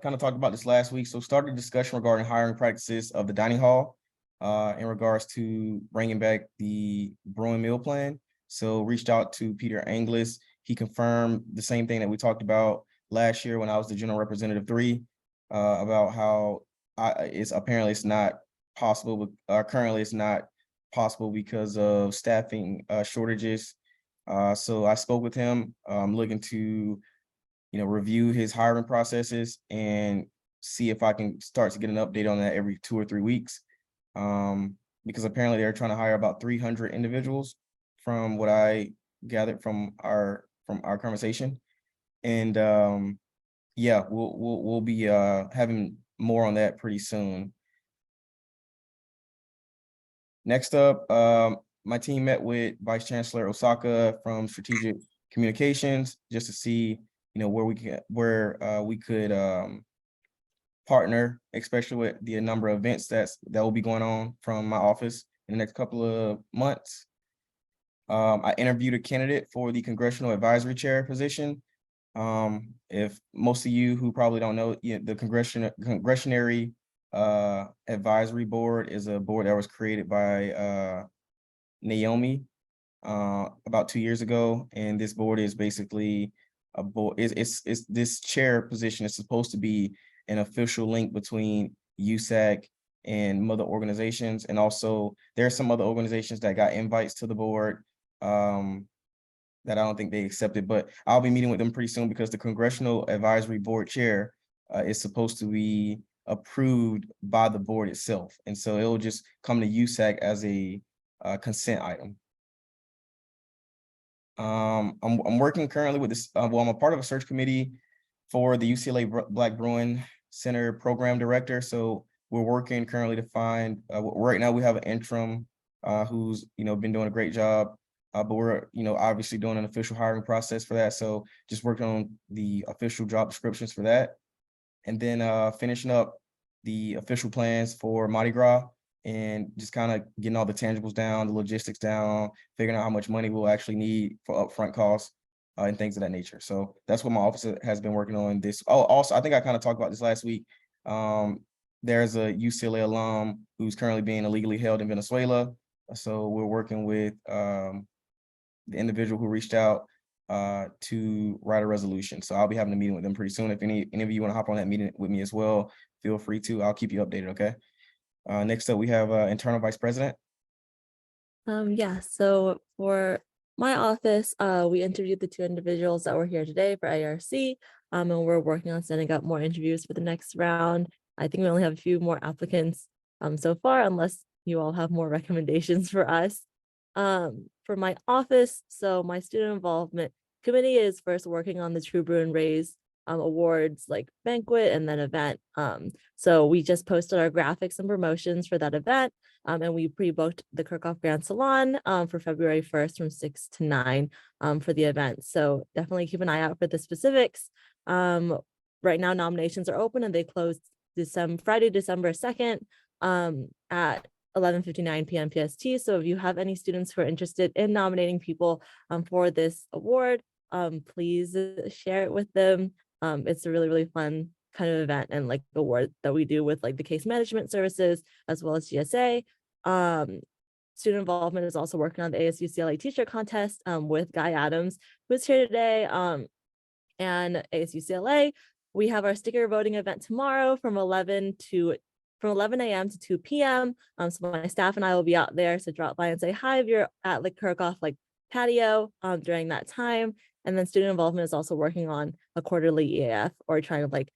kind of talked about this last week. So started a discussion regarding hiring practices of the dining hall in regards to bringing back the Bruin meal plan. So reached out to Peter Anglis. He confirmed the same thing that we talked about last year when I was the General Representative 3 about how it's not possible. Currently, it's not possible because of staffing shortages. So I spoke with him. I'm looking to, review his hiring processes and see if I can start to get an update on that every 2 or 3 weeks. Because apparently they're trying to hire about 300 individuals from what I gathered from our conversation. And yeah, we'll be having more on that pretty soon. Next up, my team met with Vice Chancellor Osaka from Strategic Communications just to see, where we could partner, especially with the number of events that will be going on from my office in the next couple of months. I interviewed a candidate for the Congressional Advisory Chair position. If most of you who probably don't know, the Congressional Advisory Board is a board that was created by Naomi about 2 years ago, and this board is basically a board. It's this chair position is supposed to be an official link between USAC and other organizations, and also there are some other organizations that got invites to the board that I don't think they accepted, but I'll be meeting with them pretty soon because the Congressional Advisory Board Chair is supposed to be approved by the board itself, and so it will just come to USAC as a consent item. I'm working currently with this. I'm a part of a search committee for the UCLA Black Bruin Center Program Director. So we're working currently to find. Right now we have an interim who's been doing a great job, but we're obviously doing an official hiring process for that. So just working on the official job descriptions for that, and then finishing up the official plans for Mardi Gras. and just kind of getting all the tangibles down, the logistics down, figuring out how much money we'll actually need for upfront costs and things of that nature. So that's what my office has been working on this. Oh, also, I think I kind of talked about this last week. There's a UCLA alum who's currently being illegally held in Venezuela. So we're working with the individual who reached out to write a resolution. So I'll be having a meeting with them pretty soon. If any of you want to hop on that meeting with me as well, feel free to. I'll keep you updated, okay? Next up, we have internal vice president. Yeah, so for my office, we interviewed the 2 individuals that were here today for ARC, and we're working on setting up more interviews for the next round. I think we only have a few more applicants so far, unless you all have more recommendations for us. For my office, so my student involvement committee is first working on the True Brew and Raise awards like banquet and then event. So we just posted our graphics and promotions for that event. And we pre-booked the Kirkhoff Grand Salon for February 1st from 6 to 9 for the event. So definitely keep an eye out for the specifics. Right now nominations are open and they close Friday, December 2nd at 11:59 p.m. PST. So if you have any students who are interested in nominating people for this award, please share it with them. It's a really, really fun kind of event and like award that we do with like the case management services as well as GSA. Student involvement is also working on the ASUCLA teacher contest with Guy Adams, who's here today. And ASUCLA, we have our sticker voting event tomorrow from 11 a.m. to 2 p.m. So my staff and I will be out there. So drop by and say hi if you're at like Kirkhoff like patio during that time. And then student involvement is also working on a quarterly EAF or trying to like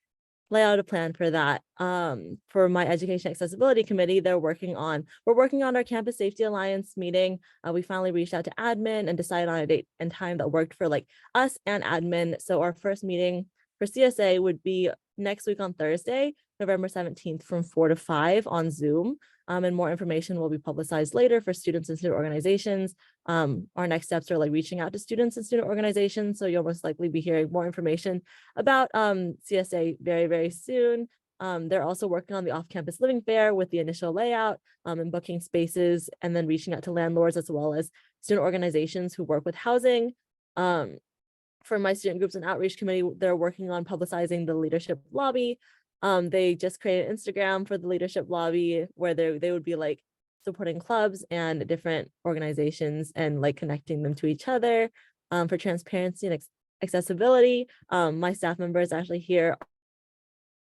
lay out a plan for that. For my education accessibility committee, we're working on our Campus Safety Alliance meeting. We finally reached out to admin and decided on a date and time that worked for like us and admin. So our first meeting for CSA would be next week on Thursday, November 17th from 4 to 5 on Zoom. And more information will be publicized later for students and student organizations. Our next steps are like reaching out to students and student organizations. So you'll most likely be hearing more information about CSA very, very soon. They're also working on the off-campus living fair with the initial layout and booking spaces, and then reaching out to landlords as well as student organizations who work with housing. For my student groups and outreach committee, they're working on publicizing the leadership lobby. They just created Instagram for the leadership lobby where they would be like supporting clubs and different organizations and like connecting them to each other for transparency and accessibility. My staff member is actually here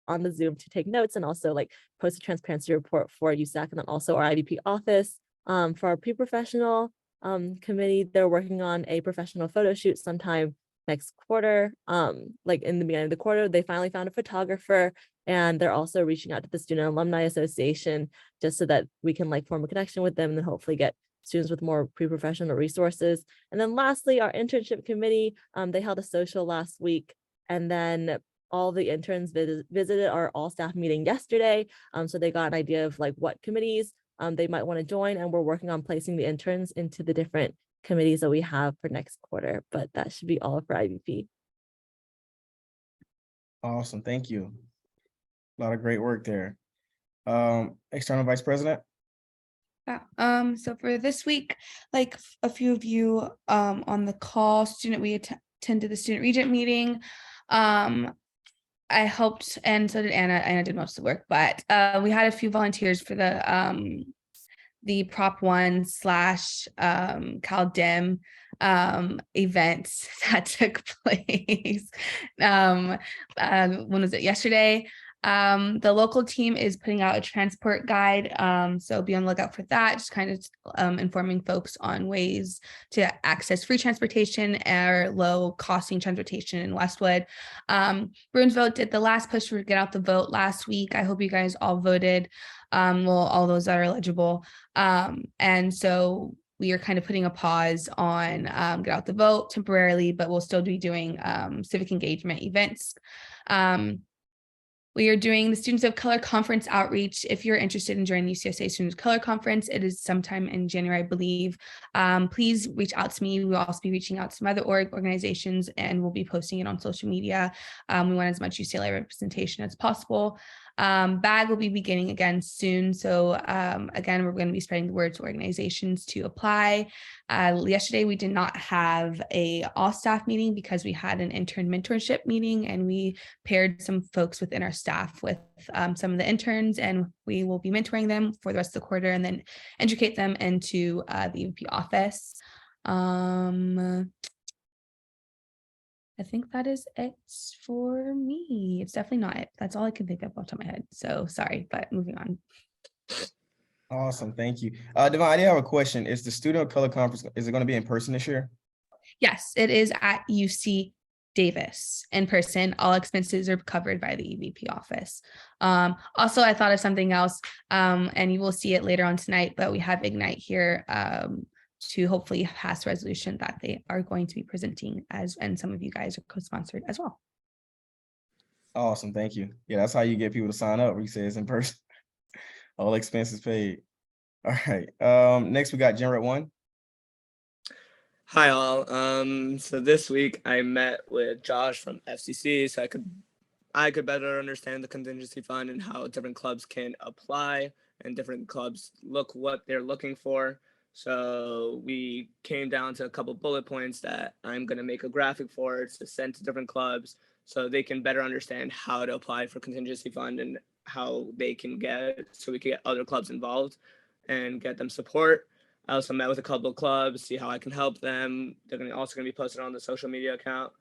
on the Zoom to take notes and also like post a transparency report for USAC and then also our IVP office. For our pre-professional committee, they're working on a professional photo shoot sometime next quarter. Like in the beginning of the quarter, they finally found a photographer, and they're also reaching out to the Student Alumni Association just so that we can like form a connection with them and then hopefully get students with more pre-professional resources. And then lastly, our internship committee, they held a social last week, and then all the interns visited our all staff meeting yesterday. So they got an idea of like what committees they might want to join, and we're working on placing the interns into the different committees that we have for next quarter, but that should be all for IVP. Awesome, thank you. A lot of great work there. External vice president. Yeah, so for this week, like a few of you on the call, we attended the student regent meeting. I helped, and so did Anna. Anna did most of the work, but we had a few volunteers for the Prop 1 / Cal Dem events that took place. When was it? Yesterday. The local team is putting out a transport guide, so be on the lookout for that, just kind of informing folks on ways to access free transportation or low costing transportation in Westwood. Bruinsville did the last push for get out the vote last week. I hope you guys all voted, well, all those that are eligible, and so we are kind of putting a pause on get out the vote temporarily, but we'll still be doing civic engagement events. We are doing the Students of Color Conference outreach. If you're interested in joining the UCSA Students of Color Conference, it is sometime in January, I believe. Please reach out to me. We'll also be reaching out to some other organizations, and we'll be posting it on social media. We want as much UCLA representation as possible. BAG will be beginning again soon. So again, we're going to be spreading the word to organizations to apply. Yesterday, we did not have a all staff meeting because we had an intern mentorship meeting, and we paired some folks within our staff with some of the interns, and we will be mentoring them for the rest of the quarter and then educate them into the EVP office. I think that is it for me. It's definitely not it. That's all I can think of off the top of my head. So sorry, but moving on. Awesome, thank you. Devon, I did have a question. Is the Student of Color Conference, is it going to be in person this year? Yes, it is at UC Davis in person. All expenses are covered by the EVP office. Also, I thought of something else, and you will see it later on tonight, but we have Ignite here to hopefully pass a resolution that they are going to be presenting and some of you guys are co-sponsored as well. Awesome, thank you. Yeah, that's how you get people to sign up. We say it's in person. All expenses paid. All right. Next we got Gen Rep 1. Hi all. So this week I met with Josh from FCC so I could better understand the contingency fund and how different clubs can apply and different clubs look what they're looking for. So we came down to a couple bullet points that I'm going to make a graphic for to send to different clubs so they can better understand how to apply for contingency fund and how they can get, so we can get other clubs involved and get them support. I also met with a couple of clubs, see how I can help them. They're also going to be posted on the social media account.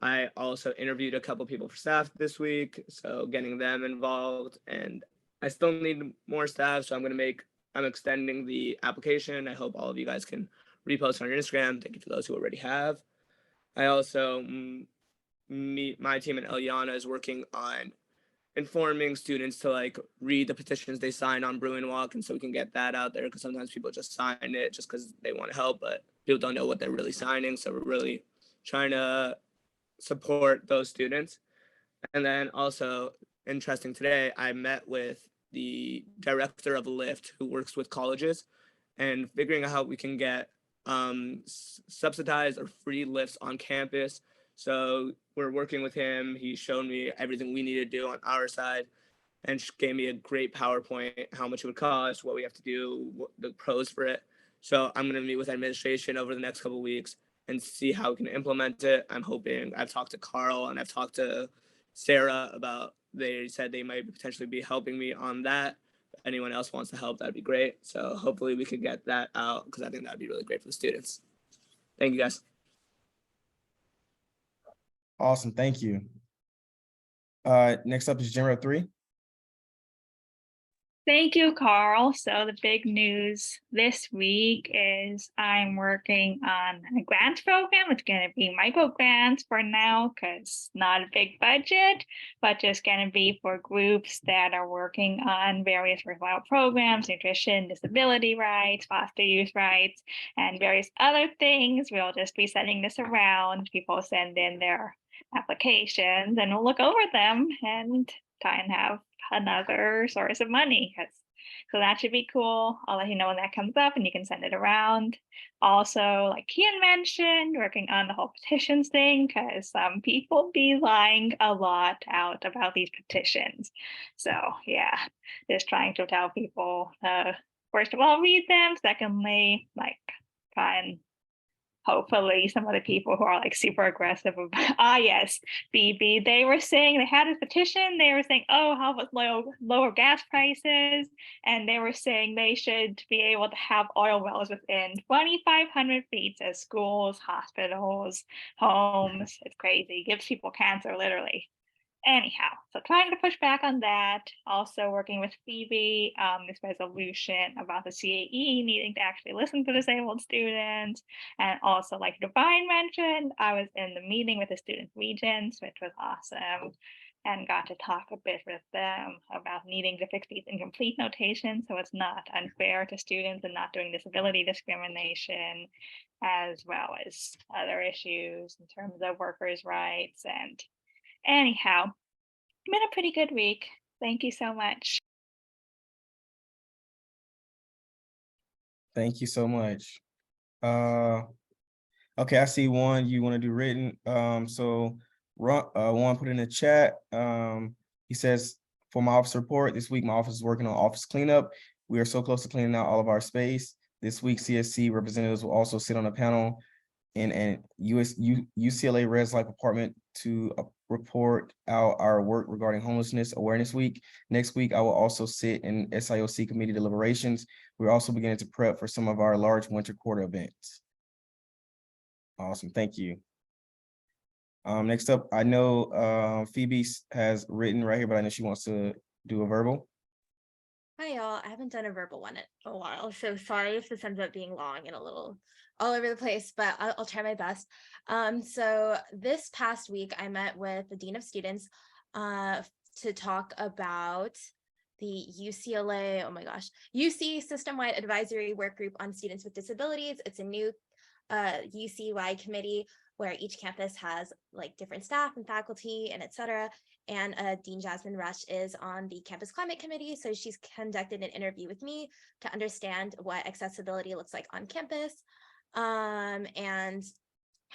I also interviewed a couple people for staff this week, so getting them involved. And I still need more staff, so I'm extending the application. I hope all of you guys can repost on your Instagram. Thank you for those who already have. I also my team in Eliana is working on informing students to read the petitions they sign on Bruin Walk, and so we can get that out there, because sometimes people just sign it just because they want to help, but people don't know what they're really signing. So we're really trying to support those students. And then also, interesting, today I met with the director of Lyft who works with colleges and figuring out how we can get subsidized or free lifts on campus. So we're working with him. He showed me everything we need to do on our side and gave me a great PowerPoint, how much it would cost, what we have to do, the pros for it. So I'm going to meet with administration over the next couple of weeks and see how we can implement it. I'm hoping, I've talked to Carl and I've talked to Sarah about, they said they might potentially be helping me on that. If anyone else wants to help, that'd be great. So hopefully we could get that out, because I think that'd be really great for the students. Thank you, guys. Awesome, thank you. Next up is Gen Rep 3. Thank you, Carl. So the big news this week is I'm working on a grants program. It's going to be micro grants for now because not a big budget, but just going to be for groups that are working on various worthwhile programs, nutrition, disability rights, foster youth rights, and various other things. We'll just be sending this around. People send in their applications and we'll look over them and try and have another source of money. So that should be cool. I'll let you know when that comes up and you can send it around. Also, like Kian mentioned, working on the whole petitions thing, because some people be lying a lot out about these petitions. So yeah, just trying to tell people, first of all, read them. Secondly, try and hopefully some of the people who are super aggressive about, yes, BB, they were saying they had a petition. They were saying, oh, how about lower gas prices? And they were saying they should be able to have oil wells within 2,500 feet of schools, hospitals, homes. It's crazy. It gives people cancer, literally. Anyhow, so trying to push back on that. Also working with Phoebe, this resolution about the CAE needing to actually listen to disabled students. And also, like Divine mentioned, I was in the meeting with the student regents, which was awesome, and got to talk a bit with them about needing to fix these incomplete notations so it's not unfair to students and not doing disability discrimination, as well as other issues in terms of workers' rights. And anyhow, been a pretty good week. Thank you so much. Thank you so much. Okay, I see one you want to do written. So one put in the chat. He says, for my office report, this week my office is working on office cleanup. We are so close to cleaning out all of our space. This week, CSC representatives will also sit on a panel in an UCLA Res Life Department to report out our work regarding homelessness awareness week. Next week, I will also sit in SIOC committee deliberations. We're also beginning to prep for some of our large winter quarter events. Awesome, thank you. Next up, I know Phoebe has written right here, but I know she wants to do a verbal. Hi, y'all. I haven't done a verbal one in a while, so sorry if this ends up being long and a little all over the place, but I'll try my best. So this past week, I met with the Dean of Students to talk about the UCLA, oh my gosh, UC System-Wide Advisory Work Group on Students with Disabilities. It's a new UC-wide committee where each campus has like different staff and faculty and et cetera. And Dean Jasmine Rush is on the Campus Climate Committee. So she's conducted an interview with me to understand what accessibility looks like on campus. And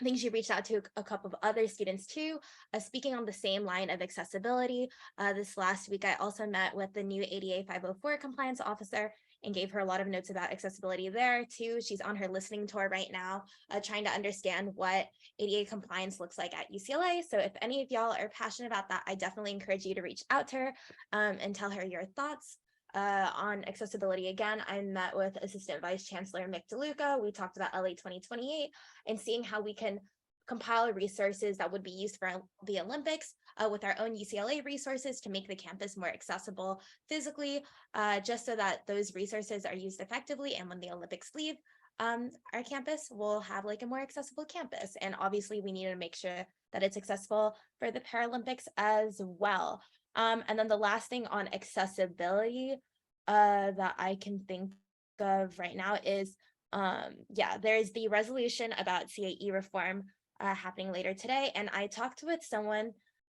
I think she reached out to a couple of other students too, speaking on the same line of accessibility. This last week, I also met with the new ADA 504 compliance officer and gave her a lot of notes about accessibility there too. She's on her listening tour right now, trying to understand what ADA compliance looks like at UCLA. So if any of y'all are passionate about that, I definitely encourage you to reach out to her and tell her your thoughts on accessibility. Again, I met with Assistant Vice Chancellor Mick DeLuca. We talked about LA 2028 and seeing how we can compile resources that would be used for the Olympics with our own UCLA resources to make the campus more accessible physically, just so that those resources are used effectively. And when the Olympics leave, our campus will have like a more accessible campus. And obviously we need to make sure that it's accessible for the Paralympics as well. And then the last thing on accessibility that I can think of right now is, yeah, there's the resolution about CAE reform happening later today. And I talked with someone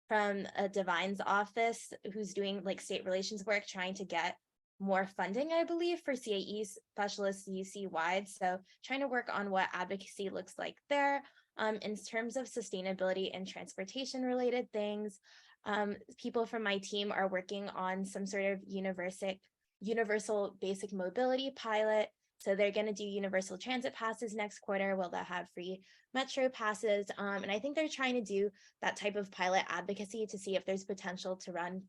from Divine's office who's doing like state relations work, trying to get more funding, I believe, for CAE specialists UC wide. So trying to work on what advocacy looks like there. In terms of sustainability and transportation related things, people from my team are working on some sort of universal basic mobility pilot. So they're going to do universal transit passes next quarter. Will they have free metro passes? And I think they're trying to do that type of pilot advocacy to see if there's potential to run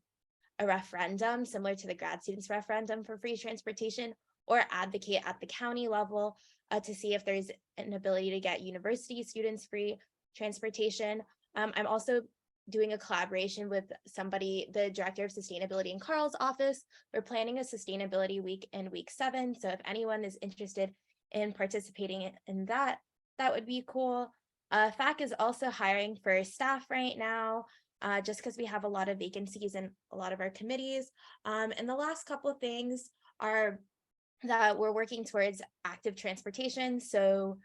a referendum similar to the grad students referendum for free transportation, or advocate at the county level to see if there's an ability to get university students free transportation. I'm also doing a collaboration with somebody, the director of sustainability in Carl's office. We're planning a sustainability week in week 7. So if anyone is interested in participating in that, that would be cool. FAC is also hiring for staff right now, just because we have a lot of vacancies in a lot of our committees. And the last couple of things are that we're working towards active transportation. So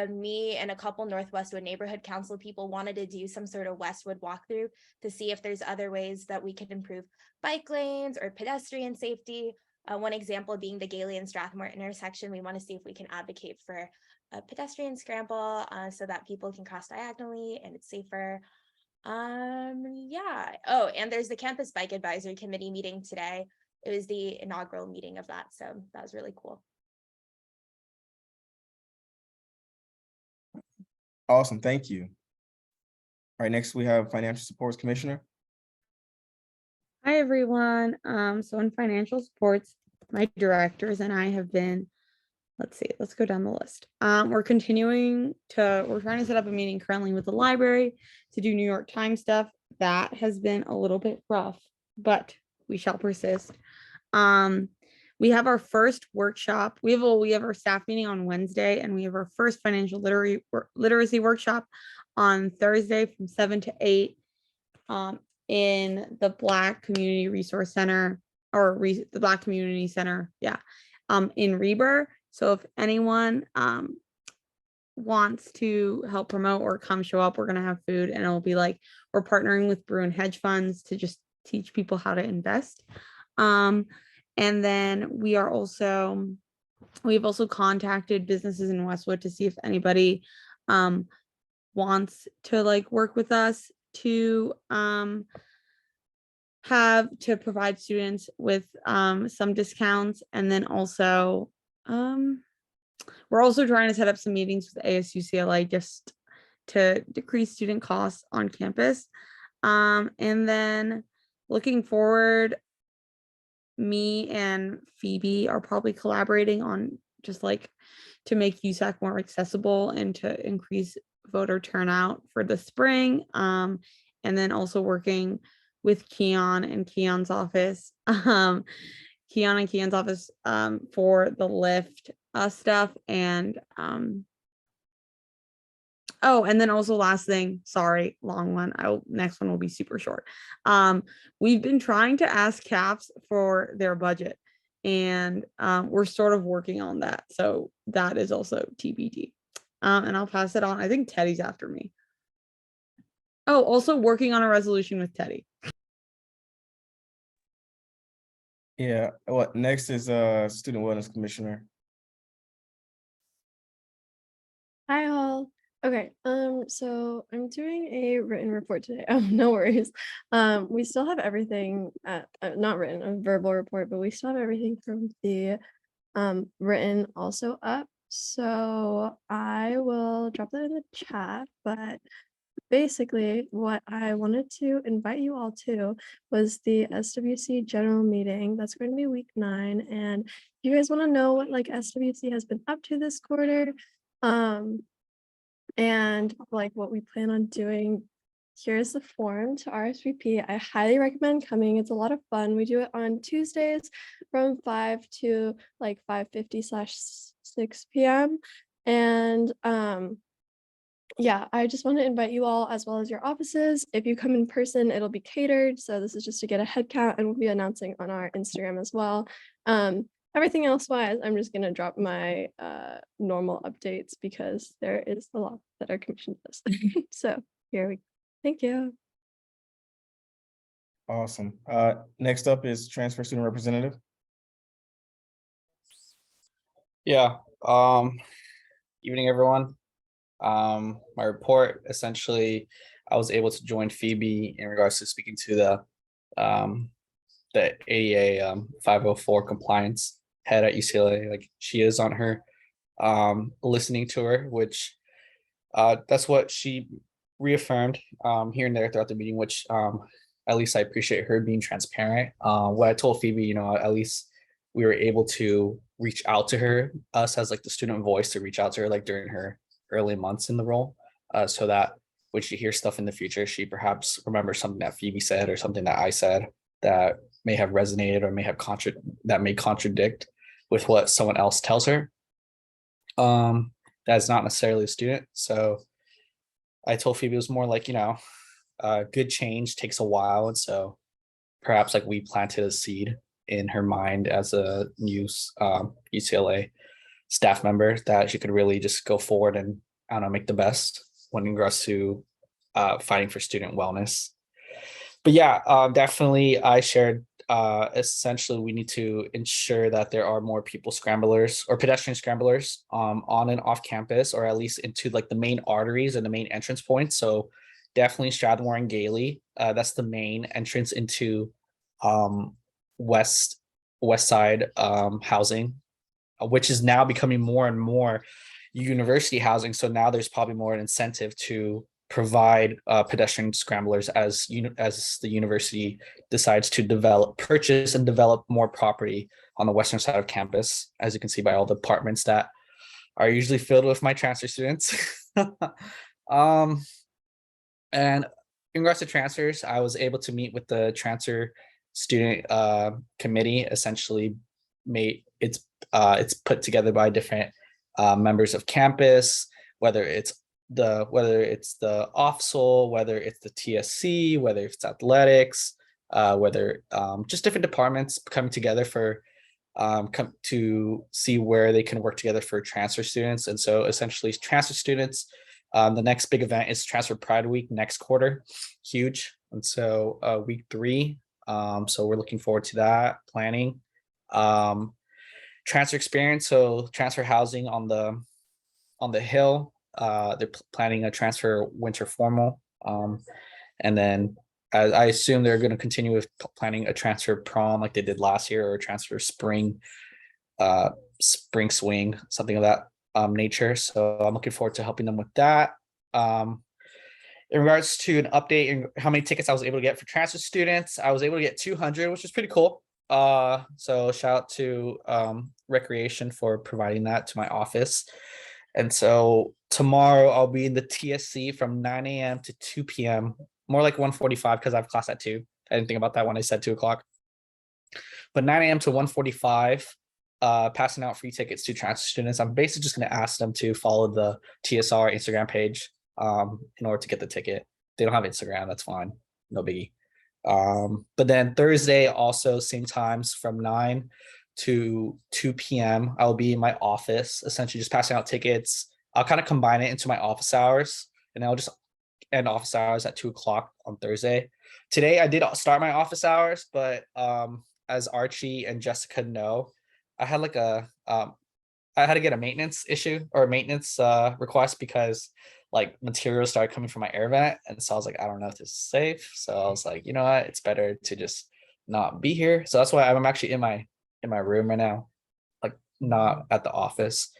me and a couple Northwestwood Neighborhood Council people wanted to do some sort of Westwood walkthrough to see if there's other ways that we could improve bike lanes or pedestrian safety. One example being the Gailey and Strathmore intersection. We want to see if we can advocate for a pedestrian scramble so that people can cross diagonally and it's safer. Yeah. Oh, and there's the Campus Bike Advisory Committee meeting today. It was the inaugural meeting of that, so that was really cool. Awesome, thank you. All right, next we have Financial Supports Commissioner. Hi, everyone. So in financial supports, my directors and I have been, let's see, let's go down the list. We're trying to set up a meeting currently with the library to do New York Times stuff. That has been a little bit rough, but we shall persist. We have our first workshop. We have our staff meeting on Wednesday, and we have our first financial literacy workshop on Thursday from 7 to 8 in the Black Community Resource Center, or the Black Community Center, yeah, in Reber. So if anyone wants to help promote or come show up, we're gonna have food, and it'll be like we're partnering with Bruin hedge funds to just teach people how to invest. And then we've also contacted businesses in Westwood to see if anybody wants to like work with us to provide students with some discounts. And then also we're also trying to set up some meetings with ASUCLA just to decrease student costs on campus. And then looking forward, me and Phoebe are probably collaborating on just like to make USAC more accessible and to increase voter turnout for the spring. And then also working with Keon and Keon's office, for the lift stuff. And and then also last thing, sorry, long one. Next one will be super short. We've been trying to ask CAPS for their budget, and we're sort of working on that. So that is also TBD. And I'll pass it on. I think Teddy's after me. Oh, also working on a resolution with Teddy. Yeah, what next is Student Wellness Commissioner. Hi all. Okay, so I'm doing a written report today. Oh, no worries. We still have everything not written, a verbal report, but we still have everything from the written also up. So I will drop that in the chat, but basically what I wanted to invite you all to was the SWC general meeting. That's going to be week 9. And if you guys want to know what like SWC has been up to this quarter, and like what we plan on doing, here's the form to RSVP. I highly recommend coming. It's a lot of fun. We do it on Tuesdays from 5 to like 5:50/6 p.m. And yeah, I just want to invite you all as well as your offices. If you come in person, it'll be catered. So this is just to get a head count, and we'll be announcing on our Instagram as well. Everything else wise, I'm just gonna drop my normal updates because there is a lot that our commission does. So here we go. Thank you. Awesome. Next up is Transfer Student Representative. Yeah. Evening, everyone. My report, essentially, I was able to join Phoebe in regards to speaking to the ADA 504 compliance head at UCLA. Like she is on her listening tour, which that's what she reaffirmed here and there throughout the meeting, which at least I appreciate her being transparent. What I told Phoebe, you know, at least we were able to reach out to her, us as like the student voice, to reach out to her like during her early months in the role, so that when she hears stuff in the future, she perhaps remembers something that Phoebe said or something that I said that may have resonated or may have contradict with what someone else tells her. That's not necessarily a student. So I told Phoebe it was more like, you know, good change takes a while, and so perhaps like we planted a seed in her mind as a new UCLA staff member that she could really just go forward and, I don't know, make the best when it regards to fighting for student wellness. But yeah, definitely I shared essentially we need to ensure that there are more people scramblers or pedestrian scramblers on and off campus, or at least into like the main arteries and the main entrance points. So definitely Strathmore and Gailey. That's the main entrance into west side housing, which is now becoming more and more university housing. So now there's probably more an incentive to provide pedestrian scramblers as the university decides to purchase and develop more property on the western side of campus, as you can see by all the apartments that are usually filled with my transfer students. And in regards to transfers, I was able to meet with the transfer student committee. Essentially, it's put together by different members of campus, whether it's the OFSL, whether it's the TSC, whether it's athletics, whether just different departments coming together for to see where they can work together for transfer students. And so essentially transfer students, the next big event is Transfer Pride Week next quarter, huge. And so week 3, So we're looking forward to that planning. Transfer experience, so transfer housing on the Hill. They're planning a transfer winter formal. And then I assume they're going to continue with planning a transfer prom like they did last year, or a transfer spring swing, something of that nature. So I'm looking forward to helping them with that. In regards to an update in how many tickets I was able to get for transfer students, I was able to get 200, which is pretty cool. So shout out to Recreation for providing that to my office. And so tomorrow I'll be in the TSC from 9 a.m. to 2 p.m. More like 1:45 because I have class at 2. I didn't think about that when I said 2 o'clock. But 9 a.m. to 1:45, passing out free tickets to transfer students. I'm basically just going to ask them to follow the TSR Instagram page in order to get the ticket. If they don't have Instagram, that's fine. No biggie. But then Thursday, also same times from 9 to 2 p.m. I'll be in my office, essentially just passing out tickets. I'll kind of combine it into my office hours, and I'll just end office hours at 2 o'clock on Thursday. Today, I did start my office hours, but as Archie and Jessica know, I had like I had to get a maintenance issue or a maintenance request because like materials started coming from my air vent. And so I was like, I don't know if this is safe. So I was like, you know what, it's better to just not be here. So that's why I'm actually in my room right now, like not at the office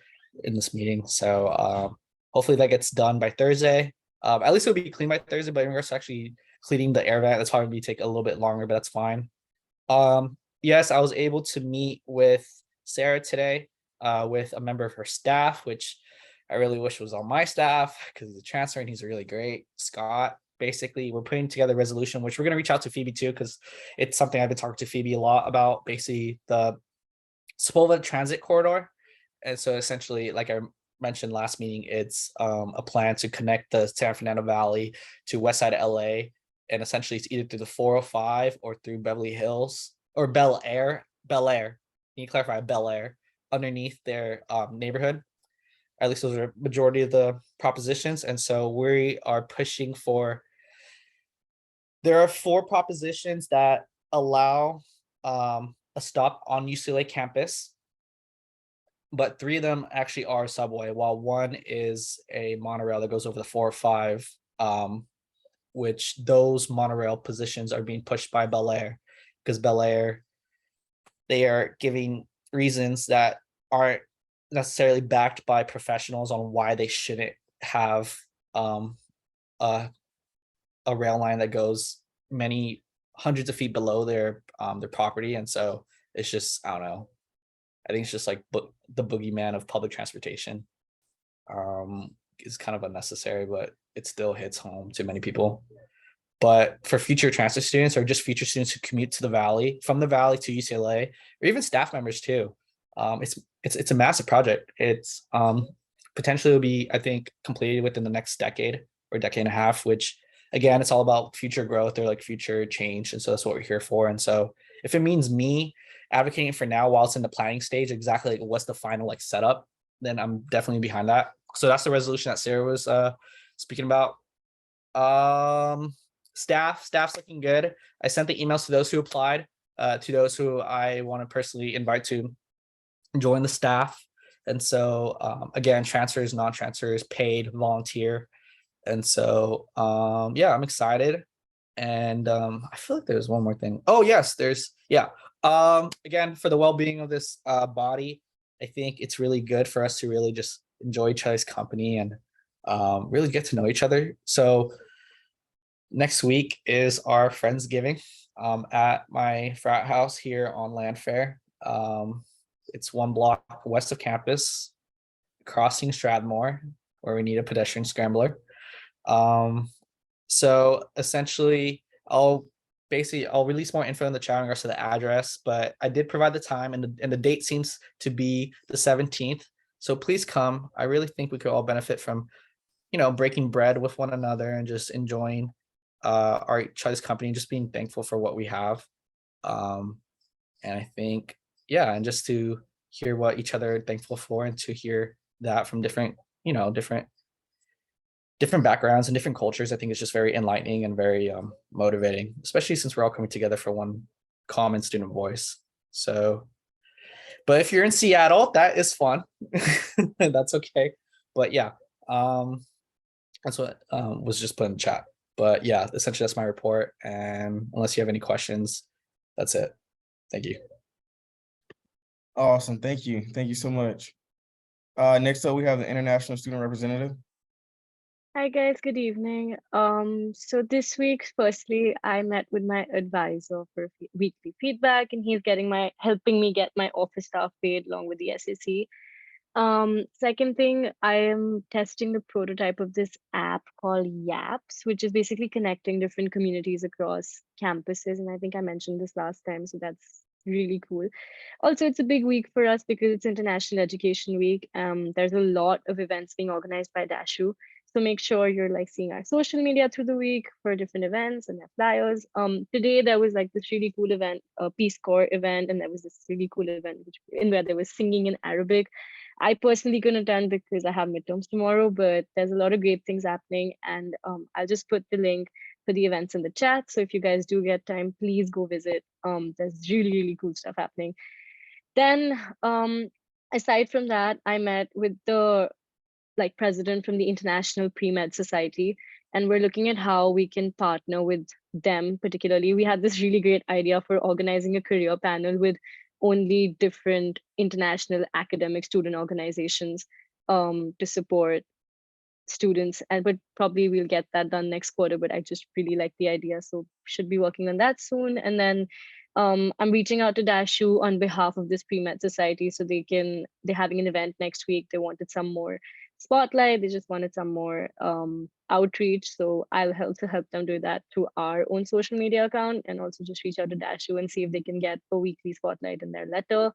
in this meeting. So hopefully that gets done by Thursday. At least it'll be clean by Thursday, but in regards to actually cleaning the air vent, that's probably take a little bit longer, but that's fine. Yes, I was able to meet with Sarah today with a member of her staff, which I really wish was on my staff because he's a transfer and he's really great. Scott, basically, we're putting together a resolution, which we're going to reach out to Phoebe too, because it's something I've been talking to Phoebe a lot about, basically the Sepulveda transit corridor. And so essentially, like I mentioned last meeting, it's a plan to connect the San Fernando Valley to west side of LA. And essentially it's either through the 405 or through Beverly Hills or Bel Air. Can you clarify Bel Air underneath their neighborhood? At least those are majority of the propositions. And so we are pushing for, there are 4 propositions that allow a stop on UCLA campus, but 3 of them actually are subway, while 1 is a monorail that goes over the 405, which those monorail positions are being pushed by Bel Air, because Bel Air, they are giving reasons that aren't necessarily backed by professionals on why they shouldn't have a rail line that goes many hundreds of feet below their property. And so it's just, I don't know, I think it's just like the boogeyman of public transportation. Is kind of unnecessary, but it still hits home to many people. But for future transfer students or just future students who commute to the Valley, from the Valley to UCLA, or even staff members too, it's a massive project. It's potentially will be, I think, completed within the next decade or decade and a half, which again, it's all about future growth or like future change. And so that's what we're here for. And so if it means me advocating for now while it's in the planning stage, exactly like what's the final like setup, then I'm definitely behind that. So that's the resolution that Sarah was speaking about. Staff's looking good. I sent the emails to those who applied, to those who I want to personally invite to join the staff. And so again, transfers, non-transfers, paid, volunteer. And so yeah, I'm excited. And I feel like there's one more thing. Oh yes, again, for the well-being of this body, I think it's really good for us to really just enjoy each other's company and really get to know each other. So next week is our Friendsgiving at my frat house here on Landfair. It's 1 block west of campus, crossing Strathmore, where we need a pedestrian scrambler. So essentially, I'll release more info in the chat in regards to the address, but I did provide the time, and the date seems to be the 17th. So please come. I really think we could all benefit from, breaking bread with one another and just enjoying each other's company, just being thankful for what we have. And I think, and just to hear what each other are thankful for, and to hear that from different different backgrounds and different cultures. I think it's just very enlightening and very motivating, especially since we're all coming together for one common student voice. So, but if you're in Seattle, that is fun. That's okay. But yeah, that's what was just put in the chat. But yeah, essentially that's my report. And unless you have any questions, that's it. Thank you. Awesome. Thank you. Thank you so much. Next up, we have the International Student Representative. Hi guys, good evening. So this week, firstly, I met with my advisor for weekly feedback, and he's helping me get my office staff paid along with the SAC. Second thing, I am testing the prototype of this app called YAPS, which is basically connecting different communities across campuses. And I think I mentioned this last time, so that's really cool. Also, it's a big week for us because it's International Education Week. There's a lot of events being organized by DASHU. So make sure you're like seeing our social media through the week for different events and their flyers. Today there was like this really cool event, a Peace Corps event, and there was this really cool event where there was singing in Arabic. I personally couldn't attend because I have midterms tomorrow, but there's a lot of great things happening, and I'll just put the link for the events in the chat. So if you guys do get time, please go visit. There's really cool stuff happening. Then aside from that, I met with the president from the International Pre-Med Society, and we're looking at how we can partner with them. Particularly, we had this really great idea for organizing a career panel with only different international academic student organizations to support students, but probably we'll get that done next quarter. But I just really like the idea, so should be working on that soon. And then I'm reaching out to DASHU on behalf of this Pre-Med Society, so they're having an event next week. They wanted some more spotlight, they just wanted some more outreach, so I'll help them do that through our own social media account, and also just reach out to DASHU and see if they can get a weekly spotlight in their letter.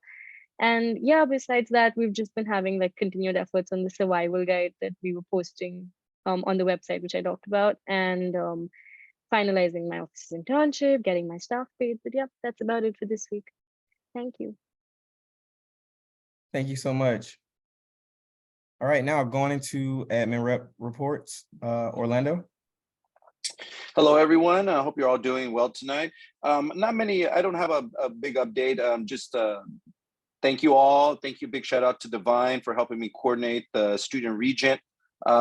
And yeah, besides that, we've just been having like continued efforts on the survival guide that we were posting on the website, which I talked about, and finalizing my office internship, getting my staff paid. But yeah, that's about it for this week. Thank you. Thank you so much. All right, now going into admin rep reports. Orlando. Hello, everyone. I hope you're all doing well tonight. Not many, I don't have a big update. Just thank you all. Thank you. Big shout out to Divine for helping me coordinate the student regent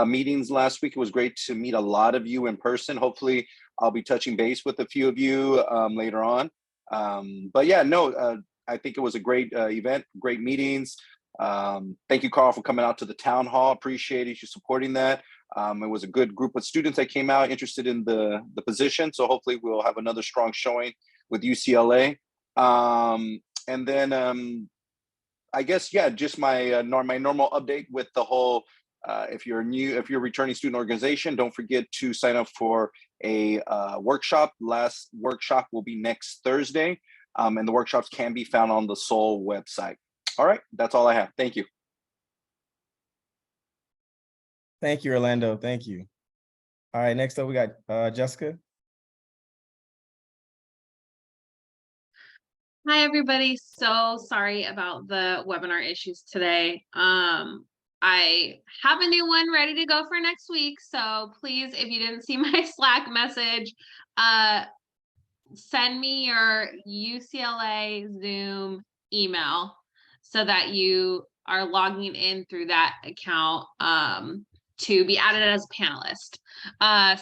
meetings last week. It was great to meet a lot of you in person. Hopefully I'll be touching base with a few of you later on. But yeah, no, I think it was a great event, great meetings. Thank you, Carl, for coming out to the town hall. Appreciate you supporting that. It was a good group of students that came out interested in the position. So hopefully we'll have another strong showing with UCLA. And then I guess, yeah, just my normal update with the whole, if you're a returning student organization, don't forget to sign up for a workshop. Last workshop will be next Thursday. And the workshops can be found on the SOL website. All right, that's all I have. Thank you. Thank you, Orlando. Thank you. All right, next up we got Jessica. Hi, everybody. So sorry about the webinar issues today. I have a new one ready to go for next week. So please, if you didn't see my Slack message, send me your UCLA Zoom email so that you are logging in through that account to be added as a panelist.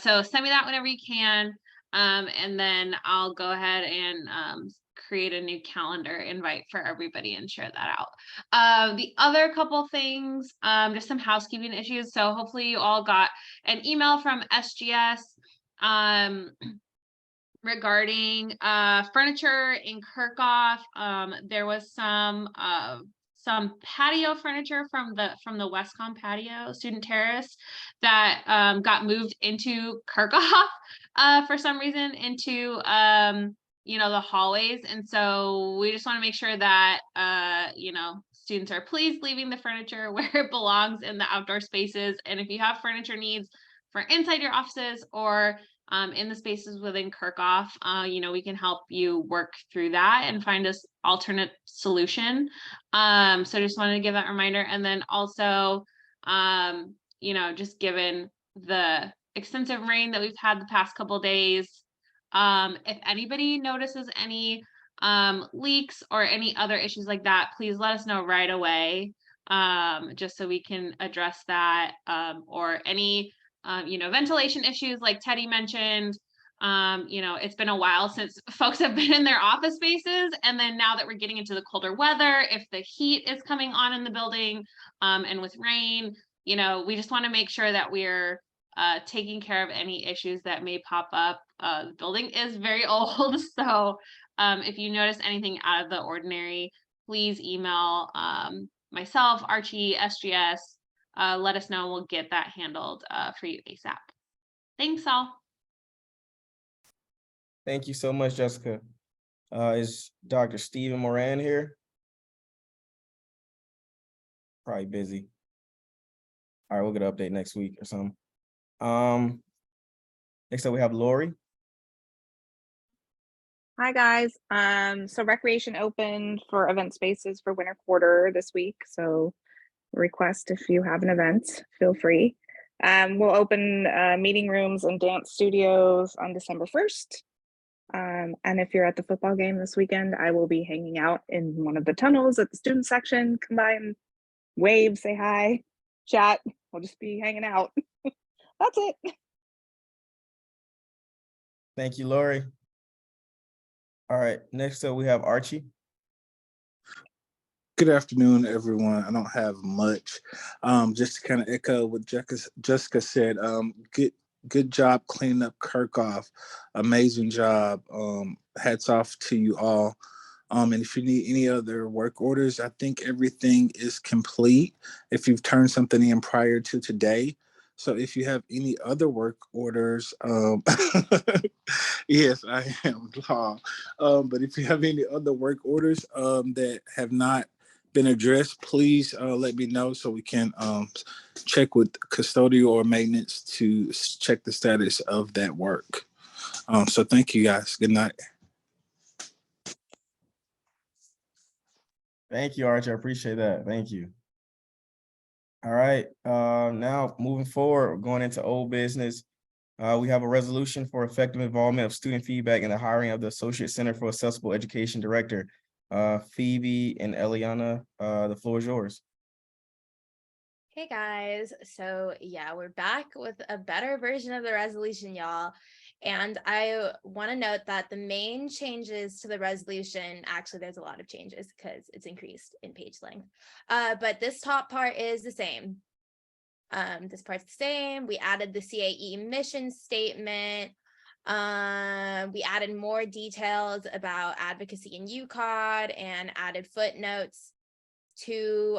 So send me that whenever you can. And then I'll go ahead and create a new calendar invite for everybody and share that out. The other couple things, just some housekeeping issues. So hopefully you all got an email from SGS regarding furniture in Kirkhoff. There was some patio furniture from the Westcom patio student terrace that got moved into Kirkhoff for some reason into the hallways, and so we just want to make sure that students are please leaving the furniture where it belongs in the outdoor spaces. And if you have furniture needs for inside your offices or in the spaces within Kirkhoff, we can help you work through that and find us alternate solution. So just wanted to give that reminder. And then also, just given the extensive rain that we've had the past couple of days. If anybody notices any leaks or any other issues like that, please let us know right away, just so we can address that, or any ventilation issues like Teddy mentioned. It's been a while since folks have been in their office spaces, and then now that we're getting into the colder weather, if the heat is coming on in the building, and with rain, we just want to make sure that we're taking care of any issues that may pop up. The building is very old, so if you notice anything out of the ordinary, please email myself, Archie, SGS. Let us know. We'll get that handled for you ASAP. Thanks all. Thank you so much, Jessica. Is Dr. Stephen Moran here? Probably busy. All right, we'll get an update next week or something. Next up we have Lori. Hi guys. So recreation opened for event spaces for winter quarter this week. So request if you have an event, feel free. We'll open meeting rooms and dance studios on December 1st. And if you're at the football game this weekend, I will be hanging out in one of the tunnels at the student section. Come by and wave, say hi, chat. We'll just be hanging out. That's it. Thank you, Lori. All right, next up we have Archie. Good afternoon, everyone. I don't have much. Just to kind of echo what Jessica said, good job cleaning up Kirkhoff. Amazing job. Hats off to you all. And if you need any other work orders, I think everything is complete if you've turned something in prior to today. So if you have any other work orders, yes, I am law. But if you have any other work orders that have not been addressed, please let me know so we can check with custodial or maintenance to check the status of that work. So thank you guys. Good night. Thank you, Archie. I appreciate that. Thank you. All right, now moving forward, we're going into old business. We have a resolution for effective involvement of student feedback in the hiring of the Associate Center for Accessible Education Director. Phoebe and Eliana, the floor is yours. Hey guys, so yeah, we're back with a better version of the resolution, y'all. And I want to note that the main changes to the resolution, actually there's a lot of changes because it's increased in page length, but this top part is the same. This part's the same. We added the CAE mission statement. We added more details about advocacy in UCOD and added footnotes to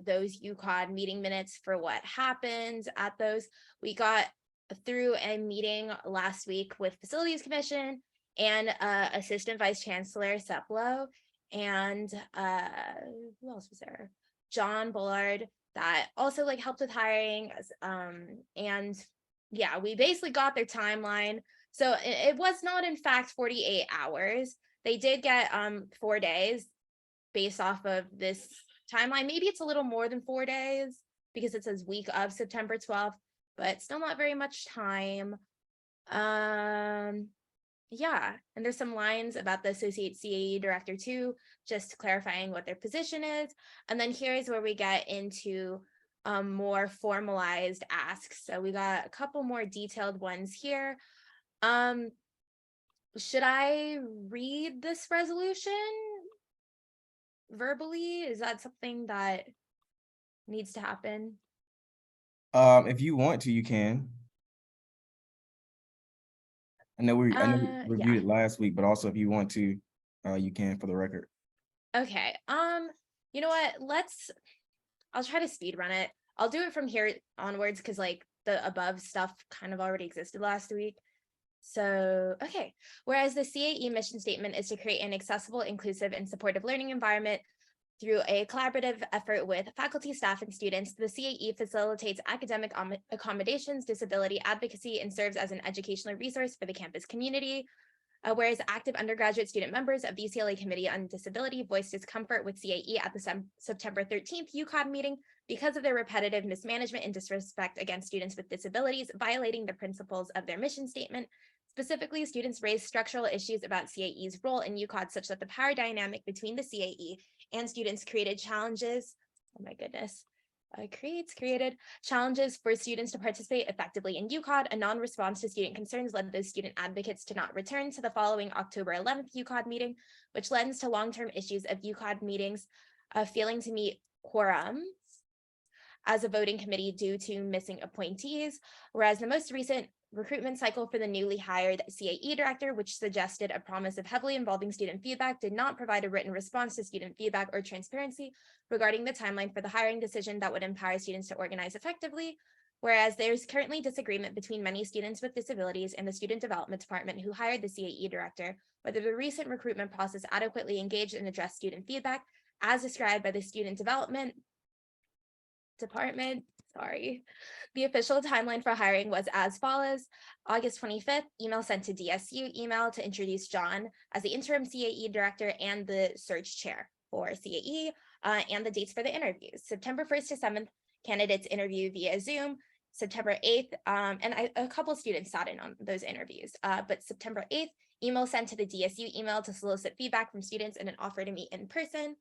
those UCOD meeting minutes for what happens at those. We got through a meeting last week with Facilities Commission and Assistant Vice Chancellor Seplow and who else was there? John Bullard, that also like helped with hiring. And yeah, we basically got their timeline. So it was not in fact 48 hours. They did get 4 days based off of this timeline. Maybe it's a little more than 4 days because it says week of September 12th, but still not very much time. Yeah, and there's some lines about the Associate CAE Director too, just clarifying what their position is. And then here's where we get into more formalized asks. So we got a couple more detailed ones here. Should I read this resolution verbally? Is that something that needs to happen? If you want to, you can. I know we reviewed it last week, but also if you want to, you can for the record. Okay. You know what? I'll try to speed run it. I'll do it from here onwards because like the above stuff kind of already existed last week. So, okay. Whereas the CAE mission statement is to create an accessible, inclusive, and supportive learning environment through a collaborative effort with faculty, staff, and students, the CAE facilitates academic accommodations, disability advocacy, and serves as an educational resource for the campus community. Whereas active undergraduate student members of the UCLA Committee on Disability voiced discomfort with CAE at the September 13th UCOD meeting because of their repetitive mismanagement and disrespect against students with disabilities, violating the principles of their mission statement. Specifically, students raised structural issues about CAE's role in UCOD such that the power dynamic between the CAE and students created challenges. Oh my goodness. Created challenges for students to participate effectively in UCOD. A non-response to student concerns led those student advocates to not return to the following October 11th UCOD meeting, which lends to long-term issues of UCOD meetings failing to meet quorum as a voting committee due to missing appointees, whereas the most recent recruitment cycle for the newly hired CAE director, which suggested a promise of heavily involving student feedback, did not provide a written response to student feedback or transparency regarding the timeline for the hiring decision that would empower students to organize effectively. Whereas there's currently disagreement between many students with disabilities and the student development department who hired the CAE director, whether the recent recruitment process adequately engaged and addressed student feedback as described by the student development department. The official timeline for hiring was as follows: August 25th, email sent to DSU, email to introduce John as the interim CAE director and the search chair for CAE, and the dates for the interviews. September 1st to 7th, candidates interview via Zoom. September 8th, and a couple students sat in on those interviews, but September 8th, email sent to the DSU email to solicit feedback from students and an offer to meet in person.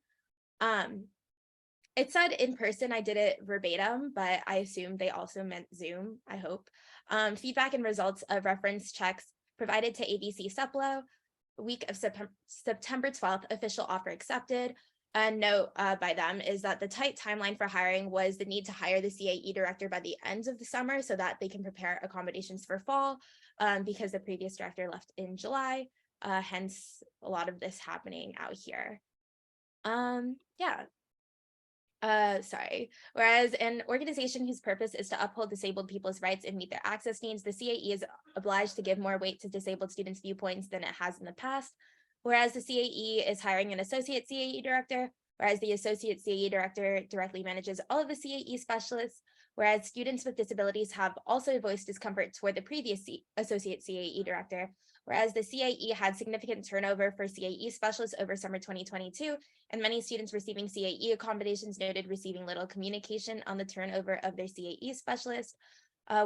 It said in person, I did it verbatim, but I assume they also meant Zoom, I hope. Feedback and results of reference checks provided to ABC Suplo, week of September 12th, official offer accepted. A note by them is that the tight timeline for hiring was the need to hire the CAE director by the end of the summer so that they can prepare accommodations for fall, because the previous director left in July, hence a lot of this happening out here. Whereas an organization whose purpose is to uphold disabled people's rights and meet their access needs, the CAE is obliged to give more weight to disabled students' viewpoints than it has in the past. Whereas the CAE is hiring an associate CAE director, whereas the associate CAE director directly manages all of the CAE specialists, whereas students with disabilities have also voiced discomfort toward the previous associate CAE director, whereas the CAE had significant turnover for CAE specialists over summer 2022, and many students receiving CAE accommodations noted receiving little communication on the turnover of their CAE specialist,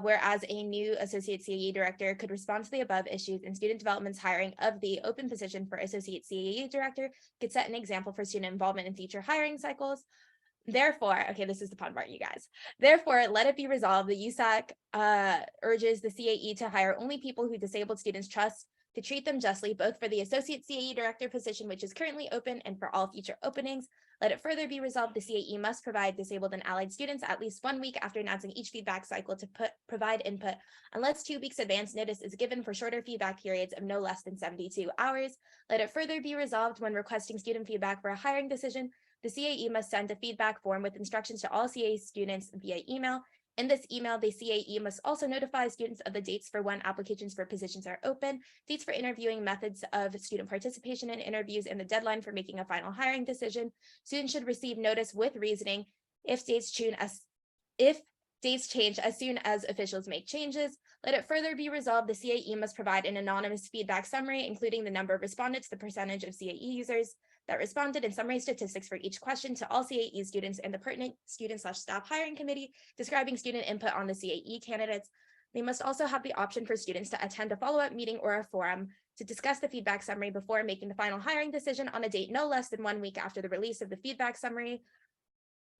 whereas a new associate CAE director could respond to the above issues, and student development's hiring of the open position for associate CAE director could set an example for student involvement in future hiring cycles. Therefore, okay, this is the fun part, you guys. Therefore, let it be resolved, the USAC urges the CAE to hire only people who disabled students trust, to treat them justly, both for the associate CAE director position, which is currently open, and for all future openings. Let it further be resolved, the CAE must provide disabled and allied students at least 1 week after announcing each feedback cycle to provide input, unless 2 weeks advance notice is given for shorter feedback periods of no less than 72 hours. Let it further be resolved, when requesting student feedback for a hiring decision, the CAE must send a feedback form with instructions to all CAE students via email. In this email, the CAE must also notify students of the dates for when applications for positions are open, dates for interviewing, methods of student participation in interviews, and the deadline for making a final hiring decision. Students should receive notice with reasoning if dates change as soon as officials make changes. Let it further be resolved, the CAE must provide an anonymous feedback summary, including the number of respondents, the percentage of CAE users that responded, and summary statistics for each question to all CAE students and the pertinent student/staff hiring committee, describing student input on the CAE candidates. They must also have the option for students to attend a follow-up meeting or a forum to discuss the feedback summary before making the final hiring decision on a date no less than 1 week after the release of the feedback summary.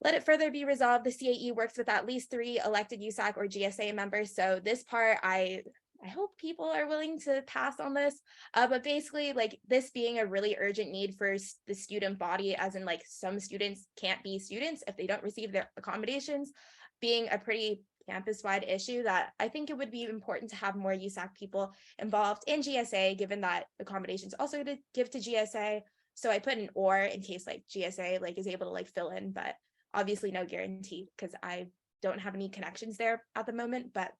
Let it further be resolved, the CAE works with at least 3 elected USAC or GSA members. So this part, I hope people are willing to pass on this, but basically, like, this being a really urgent need for the student body, as in, like, some students can't be students if they don't receive their accommodations, being a pretty campus-wide issue, that I think it would be important to have more USAC people involved in GSA, given that accommodations also to give to GSA. So I put an or in case, like, GSA like is able to like fill in, but obviously no guarantee because I don't have any connections there at the moment, but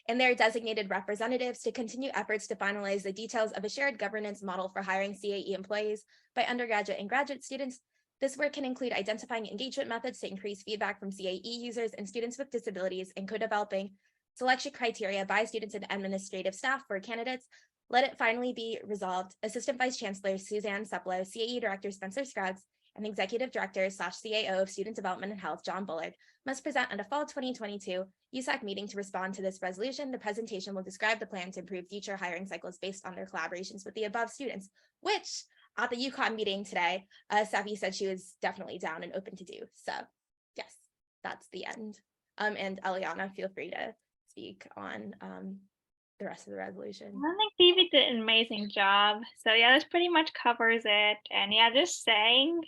and their designated representatives to continue efforts to finalize the details of a shared governance model for hiring CAE employees by undergraduate and graduate students. This work can include identifying engagement methods to increase feedback from CAE users and students with disabilities, and co-developing selection criteria by students and administrative staff for candidates Let it finally be resolved. Assistant Vice Chancellor Suzanne Seplow, CAE Director Spencer Scruggs, and Executive Director/CAO of Student Development and Health John Bullard must present at a fall 2022 USAC meeting to respond to this resolution. The presentation will describe the plan to improve future hiring cycles based on their collaborations with the above students, which at the UConn meeting today, Seppi said she was definitely down and open to do. So yes, that's the end. And Eliana, feel free to speak on the rest of the resolution. I think Phoebe did an amazing job. So yeah, this pretty much covers it. And yeah, just saying,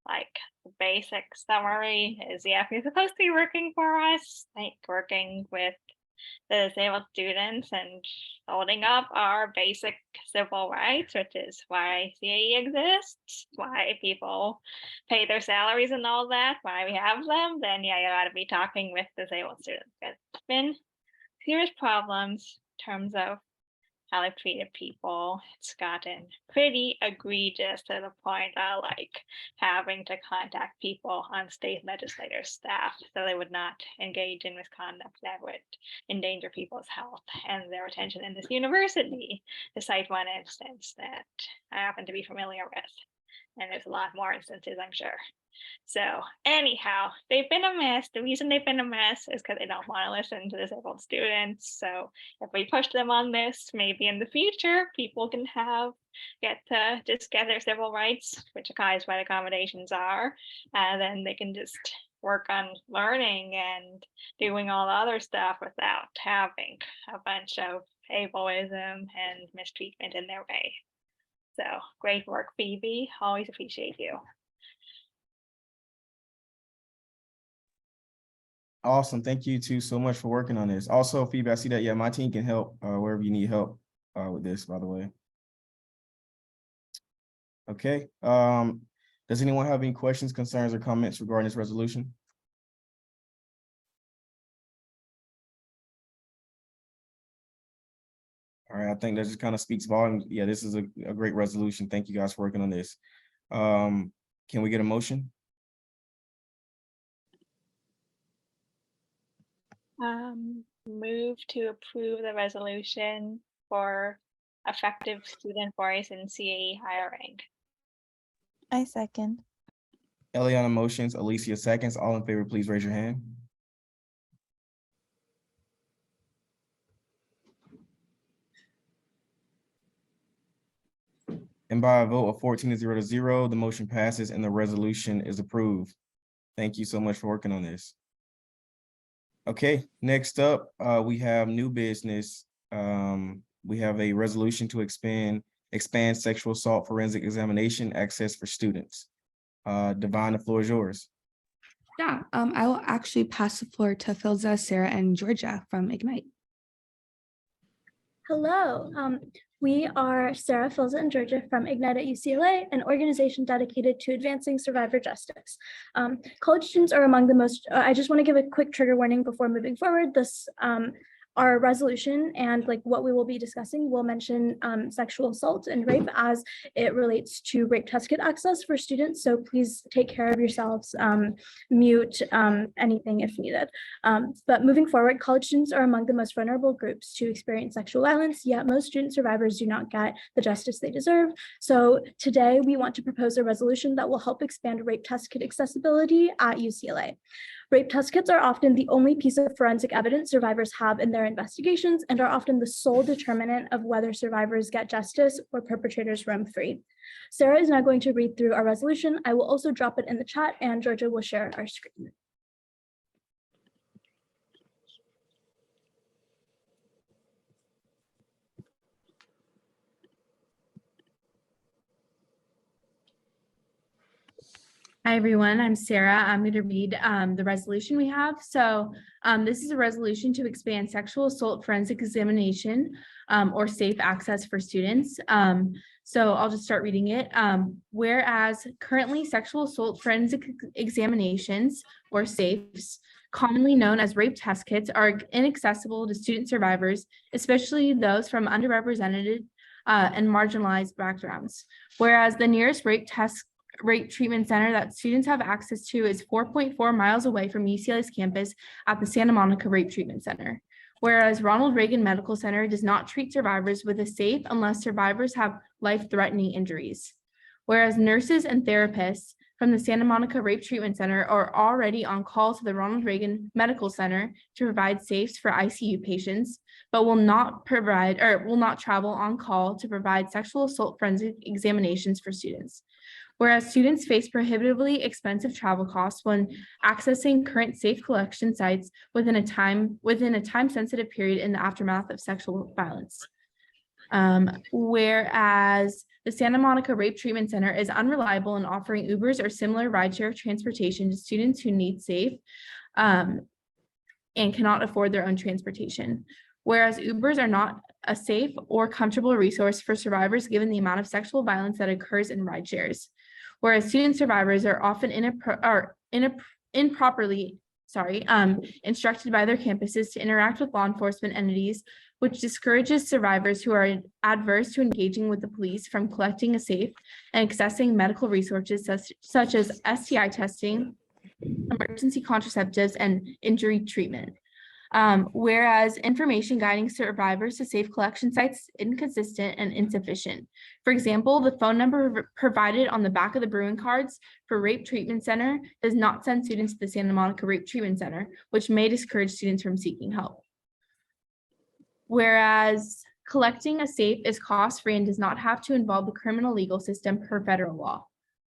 like, the basic summary is, yeah, if you're supposed to be working for us, like working with the disabled students and holding up our basic civil rights, which is why CAE exists, why people pay their salaries and all that, why we have them, then yeah, you gotta be talking with disabled students. It's been serious problems in terms of how they've treated people. It's gotten pretty egregious to the point of like having to contact people on state legislator staff so they would not engage in misconduct that would endanger people's health and their retention in this university, to cite one instance that I happen to be familiar with. And there's a lot more instances, I'm sure. So anyhow, they've been a mess. The reason they've been a mess is because they don't want to listen to disabled students. So if we push them on this, maybe in the future, people can get to just get their civil rights, which is what accommodations are, and then they can just work on learning and doing all the other stuff without having a bunch of ableism and mistreatment in their way. So great work, Phoebe. Always appreciate you. Awesome. Thank you two so much for working on this. Also, Phoebe, I see that, yeah, my team can help wherever you need help with this, by the way. Okay. Does anyone have any questions, concerns, or comments regarding this resolution? All right, I think that just kind of speaks volumes. Yeah, this is a great resolution. Thank you guys for working on this. Can we get a motion? Move to approve the resolution for effective student voice in CAE hiring. I second. Eliana motions, Alicia seconds. All in favor, please raise your hand. And by a vote of 14-0, the motion passes and the resolution is approved. Thank you so much for working on this. Okay, next up, we have new business. We have a resolution to expand sexual assault forensic examination access for students. Divine, the floor is yours. Yeah, I will actually pass the floor to Philza, Sarah, and Georgia from Ignite. Hello, we are Sarah, Philza, and Georgia from Ignite at UCLA, an organization dedicated to advancing survivor justice. College students are among the most, I just want to give a quick trigger warning before moving forward. Our resolution and like what we will be discussing will mention sexual assault and rape as it relates to rape test kit access for students. So please take care of yourselves, mute anything if needed. But moving forward, college students are among the most vulnerable groups to experience sexual violence, yet most student survivors do not get the justice they deserve. So today we want to propose a resolution that will help expand rape test kit accessibility at UCLA. Rape test kits are often the only piece of forensic evidence survivors have in their investigations and are often the sole determinant of whether survivors get justice or perpetrators roam free. Sarah is now going to read through our resolution. I will also drop it in the chat and Georgia will share our screen. Hi, everyone. I'm Sarah. I'm going to read the resolution we have. So this is a resolution to expand sexual assault forensic examination or safe access for students. So I'll just start reading it. Whereas currently sexual assault forensic examinations or SAFEs, commonly known as rape test kits, are inaccessible to student survivors, especially those from underrepresented and marginalized backgrounds. Whereas the nearest rape treatment center that students have access to is 4.4 miles away from UCLA's campus at the Santa Monica Rape Treatment Center. Whereas Ronald Reagan Medical Center does not treat survivors with a safe unless survivors have life-threatening injuries. Whereas nurses and therapists from the Santa Monica Rape Treatment Center are already on call to the Ronald Reagan Medical Center to provide safes for ICU patients, but will not travel on call to provide sexual assault forensic examinations for students. Whereas students face prohibitively expensive travel costs when accessing current safe collection sites within a time-sensitive period in the aftermath of sexual violence. Whereas the Santa Monica Rape Treatment Center is unreliable in offering Ubers or similar rideshare transportation to students who need safe and cannot afford their own transportation. Whereas Ubers are not a safe or comfortable resource for survivors given the amount of sexual violence that occurs in rideshares. Whereas student survivors are often improperly instructed by their campuses to interact with law enforcement entities, which discourages survivors who are adverse to engaging with the police from collecting a safe and accessing medical resources such as STI testing, emergency contraceptives, and injury treatment. Whereas information guiding survivors to safe collection sites is inconsistent and insufficient. For example, the phone number provided on the back of the Bruin cards for Rape Treatment Center does not send students to the Santa Monica Rape Treatment Center, which may discourage students from seeking help. Whereas collecting a safe is cost-free and does not have to involve the criminal legal system per federal law.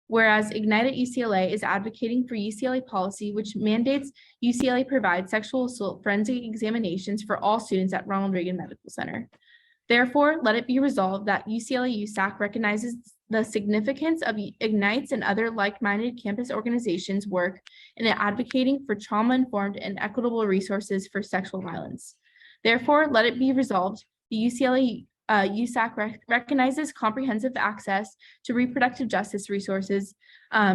Whereas Ignite at UCLA is advocating for UCLA policy, which mandates UCLA provide sexual assault forensic examinations for all students at Ronald Reagan Medical Center. Therefore, let it be resolved that UCLA USAC recognizes the significance of Ignite's and other like-minded campus organizations' work in advocating for trauma-informed and equitable resources for sexual violence. Therefore, let it be resolved, the UCLA USAC recognizes comprehensive access to reproductive justice resources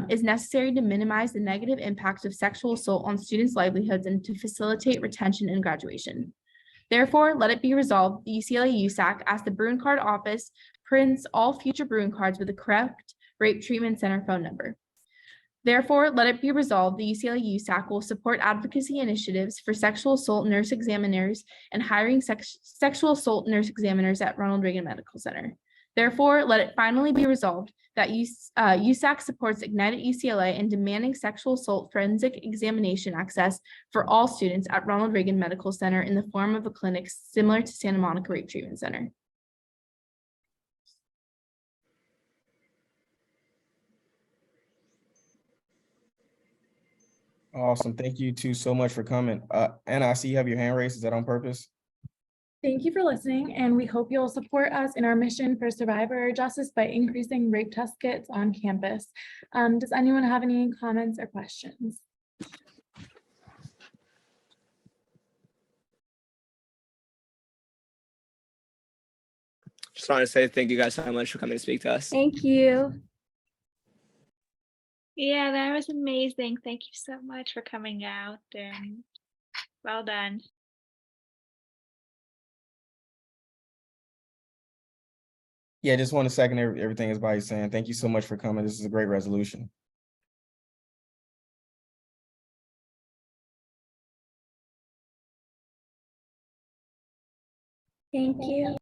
is necessary to minimize the negative impact of sexual assault on students' livelihoods and to facilitate retention and graduation. Therefore, let it be resolved, the UCLA USAC asks the Bruin Card Office prints all future Bruin cards with the correct Rape Treatment Center phone number. Therefore, let it be resolved, the UCLA USAC will support advocacy initiatives for sexual assault nurse examiners and hiring sexual assault nurse examiners at Ronald Reagan Medical Center. Therefore, let it finally be resolved that USAC supports Ignite at UCLA in demanding sexual assault forensic examination access for all students at Ronald Reagan Medical Center in the form of a clinic similar to Santa Monica Rape Treatment Center. Awesome. Thank you two so much for coming. Anna, I see you have your hand raised. Is that on purpose? Thank you for listening, and we hope you'll support us in our mission for survivor justice by increasing rape test kits on campus. Does anyone have any comments or questions? Just want to say thank you guys so much for coming to speak to us. Thank you. Yeah, that was amazing. Thank you so much for coming out and well done. Yeah, just want to second everything everybody's saying. Thank you so much for coming. This is a great resolution. Thank you.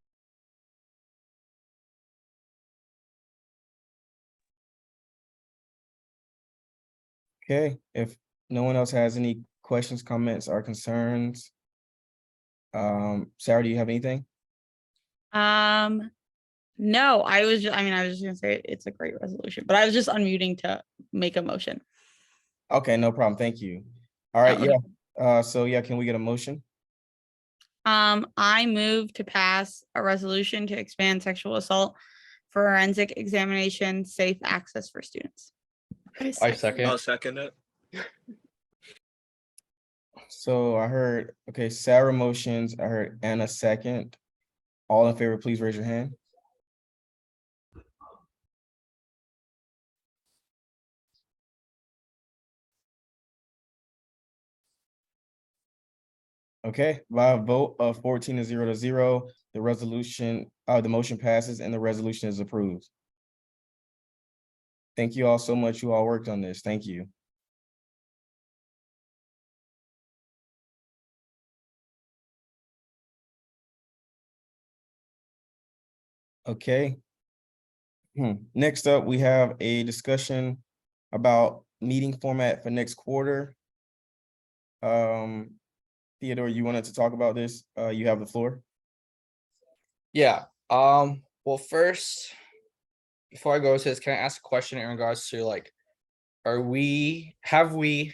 Okay, if no one else has any questions, comments, or concerns, Sarah, do you have anything? No, I was just gonna say it's a great resolution, but I was just unmuting to make a motion. Okay, no problem. Thank you. All right, yeah. So yeah, can we get a motion? I move to pass a resolution to expand sexual assault forensic examination safe access for students. I second. I'll second it. So I heard, okay, Sarah motions, I heard Anna second. All in favor, please raise your hand. Okay, by a vote of 14-0, the resolution, the motion passes and the resolution is approved. Thank you all so much. You all worked on this. Thank you. Okay. Next up, we have a discussion about meeting format for next quarter. Theodore, you wanted to talk about this? You have the floor. Yeah. Well, first, before I go to this, can I ask a question in regards to like, have we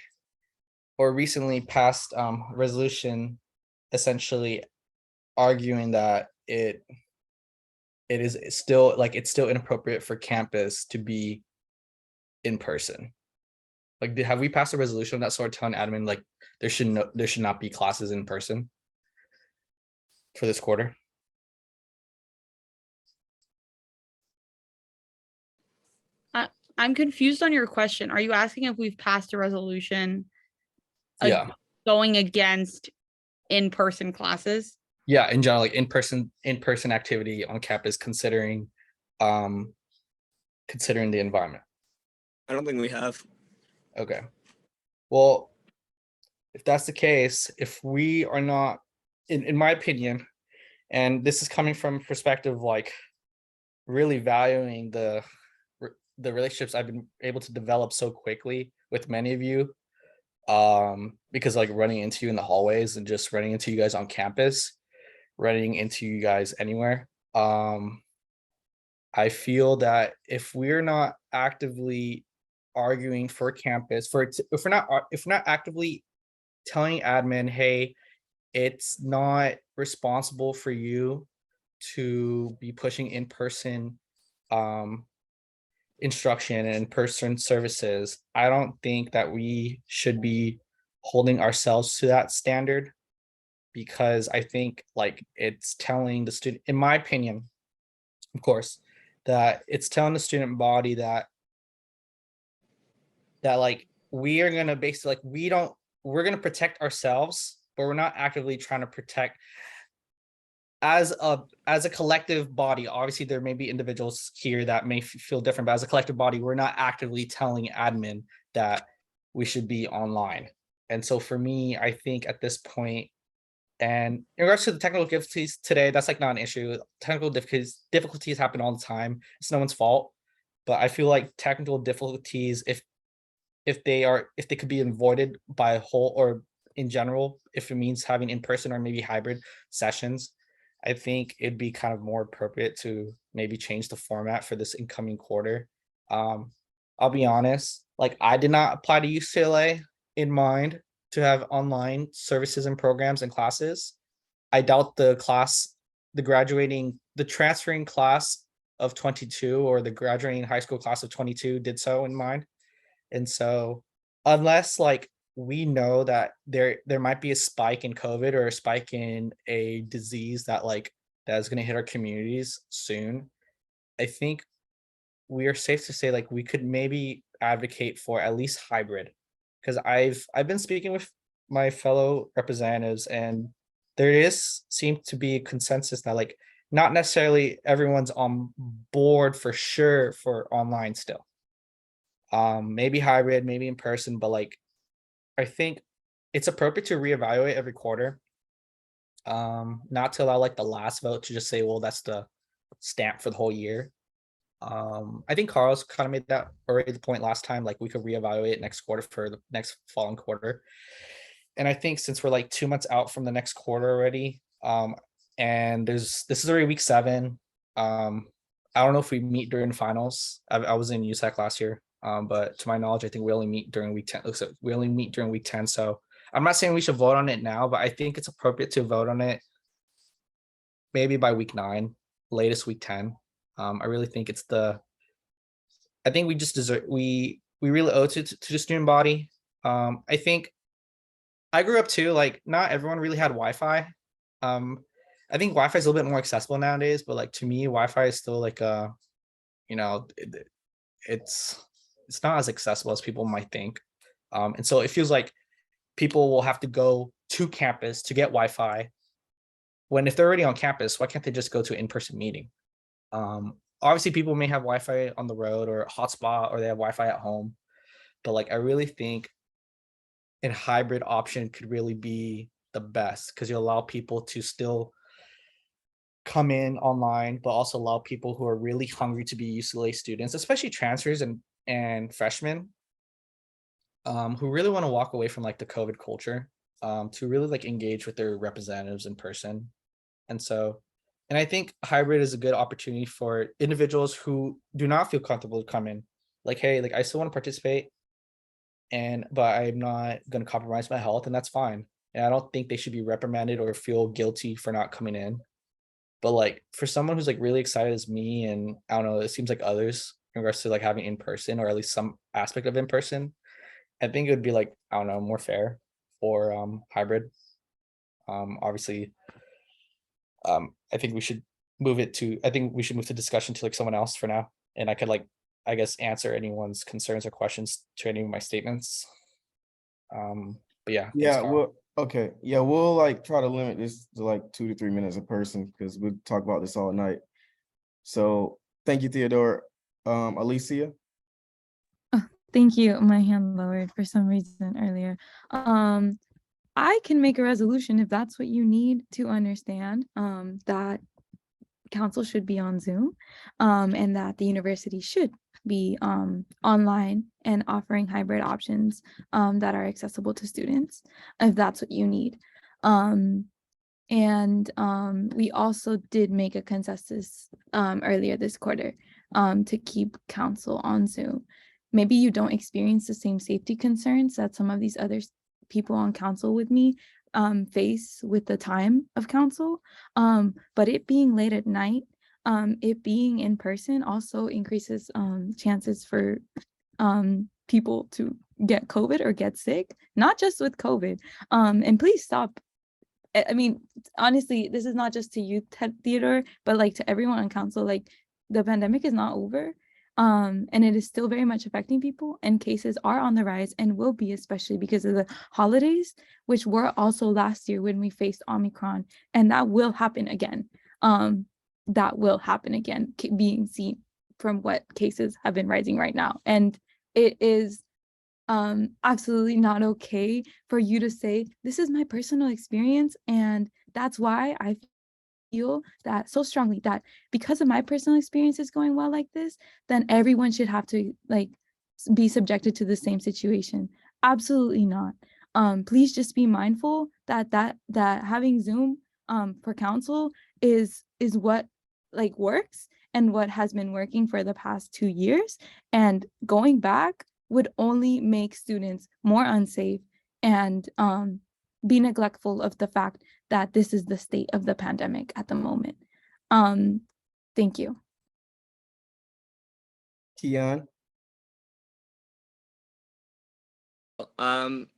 or recently passed resolution essentially arguing that it is still like it's still inappropriate for campus to be in person? Like, have we passed a resolution of that sort telling admin like there should not be classes in person for this quarter? I'm confused on your question. Are you asking if we've passed a resolution Yeah. going against in-person classes? Yeah, in general, like in-person activity on campus, considering the environment. I don't think we have. Okay. Well, if that's the case, if we are not, in my opinion, and this is coming from a perspective like really valuing the relationships I've been able to develop so quickly with many of you, because like running into you in the hallways and just running into you guys on campus, running into you guys anywhere, I feel that if we're not actively arguing for campus, if we're not actively telling admin, hey, it's not responsible for you to be pushing in-person instruction and in-person services, I don't think that we should be holding ourselves to that standard, because I think like it's telling the student, in my opinion, of course, that it's telling the student body that like we are gonna basically like we're gonna protect ourselves, but we're not actively trying to protect as a collective body. Obviously, there may be individuals here that may feel different, but as a collective body, we're not actively telling admin that we should be online. And so for me, I think at this point, and in regards to the technical difficulties today, that's like not an issue. Technical difficulties happen all the time. It's no one's fault. But I feel like technical difficulties, if they could be avoided by a whole or in general, if it means having in-person or maybe hybrid sessions, I think it'd be kind of more appropriate to maybe change the format for this incoming quarter. I'll be honest, like I did not apply to UCLA in mind to have online services and programs and classes. I doubt the transferring class of 22 or the graduating high school class of 22 did so in mind. And so unless like we know that there might be a spike in COVID or a spike in a disease that is going to hit our communities soon, I think we are safe to say like we could maybe advocate for at least hybrid, because I've been speaking with my fellow representatives, and there seems to be a consensus that like not necessarily everyone's on board for sure for online still. Maybe hybrid, maybe in person, but like I think it's appropriate to reevaluate every quarter. Not to allow like the last vote to just say, well, that's the stamp for the whole year. I think Carl's kind of made that already the point last time, like we could reevaluate next quarter for the next following quarter. And I think since we're like 2 months out from the next quarter already, and this is already week 7. I don't know if we meet during finals. I was in USAC last year. But to my knowledge, I think we only meet during week 10. Looks like we only meet during week 10. So I'm not saying we should vote on it now, but I think it's appropriate to vote on it maybe by week 9, latest week 10. I really think I think we just deserve, we really owe to the student body. I think I grew up too, like not everyone really had Wi-Fi. I think Wi-Fi is a little bit more accessible nowadays, but like to me, Wi-Fi is still like it's not as accessible as people might think. And so it feels like people will have to go to campus to get Wi-Fi, when if they're already on campus, why can't they just go to an in-person meeting? Obviously people may have Wi-Fi on the road or a hotspot, or they have Wi-Fi at home, but like I really think a hybrid option could really be the best, because you allow people to still come in online, but also allow people who are really hungry to be UCLA students, especially transfers and freshmen, who really want to walk away from like the COVID culture, to really like engage with their representatives in person. And I think hybrid is a good opportunity for individuals who do not feel comfortable to come in. Like, hey, like I still want to participate, but I'm not going to compromise my health, and that's fine. And I don't think they should be reprimanded or feel guilty for not coming in. But like for someone who's like really excited as me, and I don't know, it seems like others in regards to like having in person or at least some aspect of in person, I think it would be like, I don't know, more fair for hybrid. Obviously, I think we should move the discussion to like someone else for now. And I could like, I guess, answer anyone's concerns or questions to any of my statements. But yeah. thanks, Yeah, Carl. well, okay. Yeah, we'll like try to limit this to like 2 to 3 minutes a person because we'll talk about this all night. So thank you, Theodore. Alicia? Thank you. My hand lowered for some reason earlier. I can make a resolution if that's what you need to understand that council should be on Zoom, and that the university should be online and offering hybrid options that are accessible to students, if that's what you need. We also did make a consensus earlier this quarter to keep council on Zoom. Maybe you don't experience the same safety concerns that some of these other people on council with me face with the time of council, but it being late at night, it being in person also increases chances for people to get COVID or get sick, not just with COVID. And please stop. I mean, honestly, this is not just to you, Theodore, but like to everyone on council. Like the pandemic is not over. And it is still very much affecting people, and cases are on the rise and will be, especially because of the holidays, which were also last year when we faced Omicron, and that will happen again. Being seen from what cases have been rising right now. And it is absolutely not okay for you to say, this is my personal experience, and that's why I feel that so strongly that because of my personal experiences going well like this, then everyone should have to like be subjected to the same situation. Absolutely not. Please just be mindful that having Zoom for council is what like works and what has been working for the past 2 years, and going back would only make students more unsafe and be neglectful of the fact that this is the state of the pandemic at the moment. Thank you. Keon?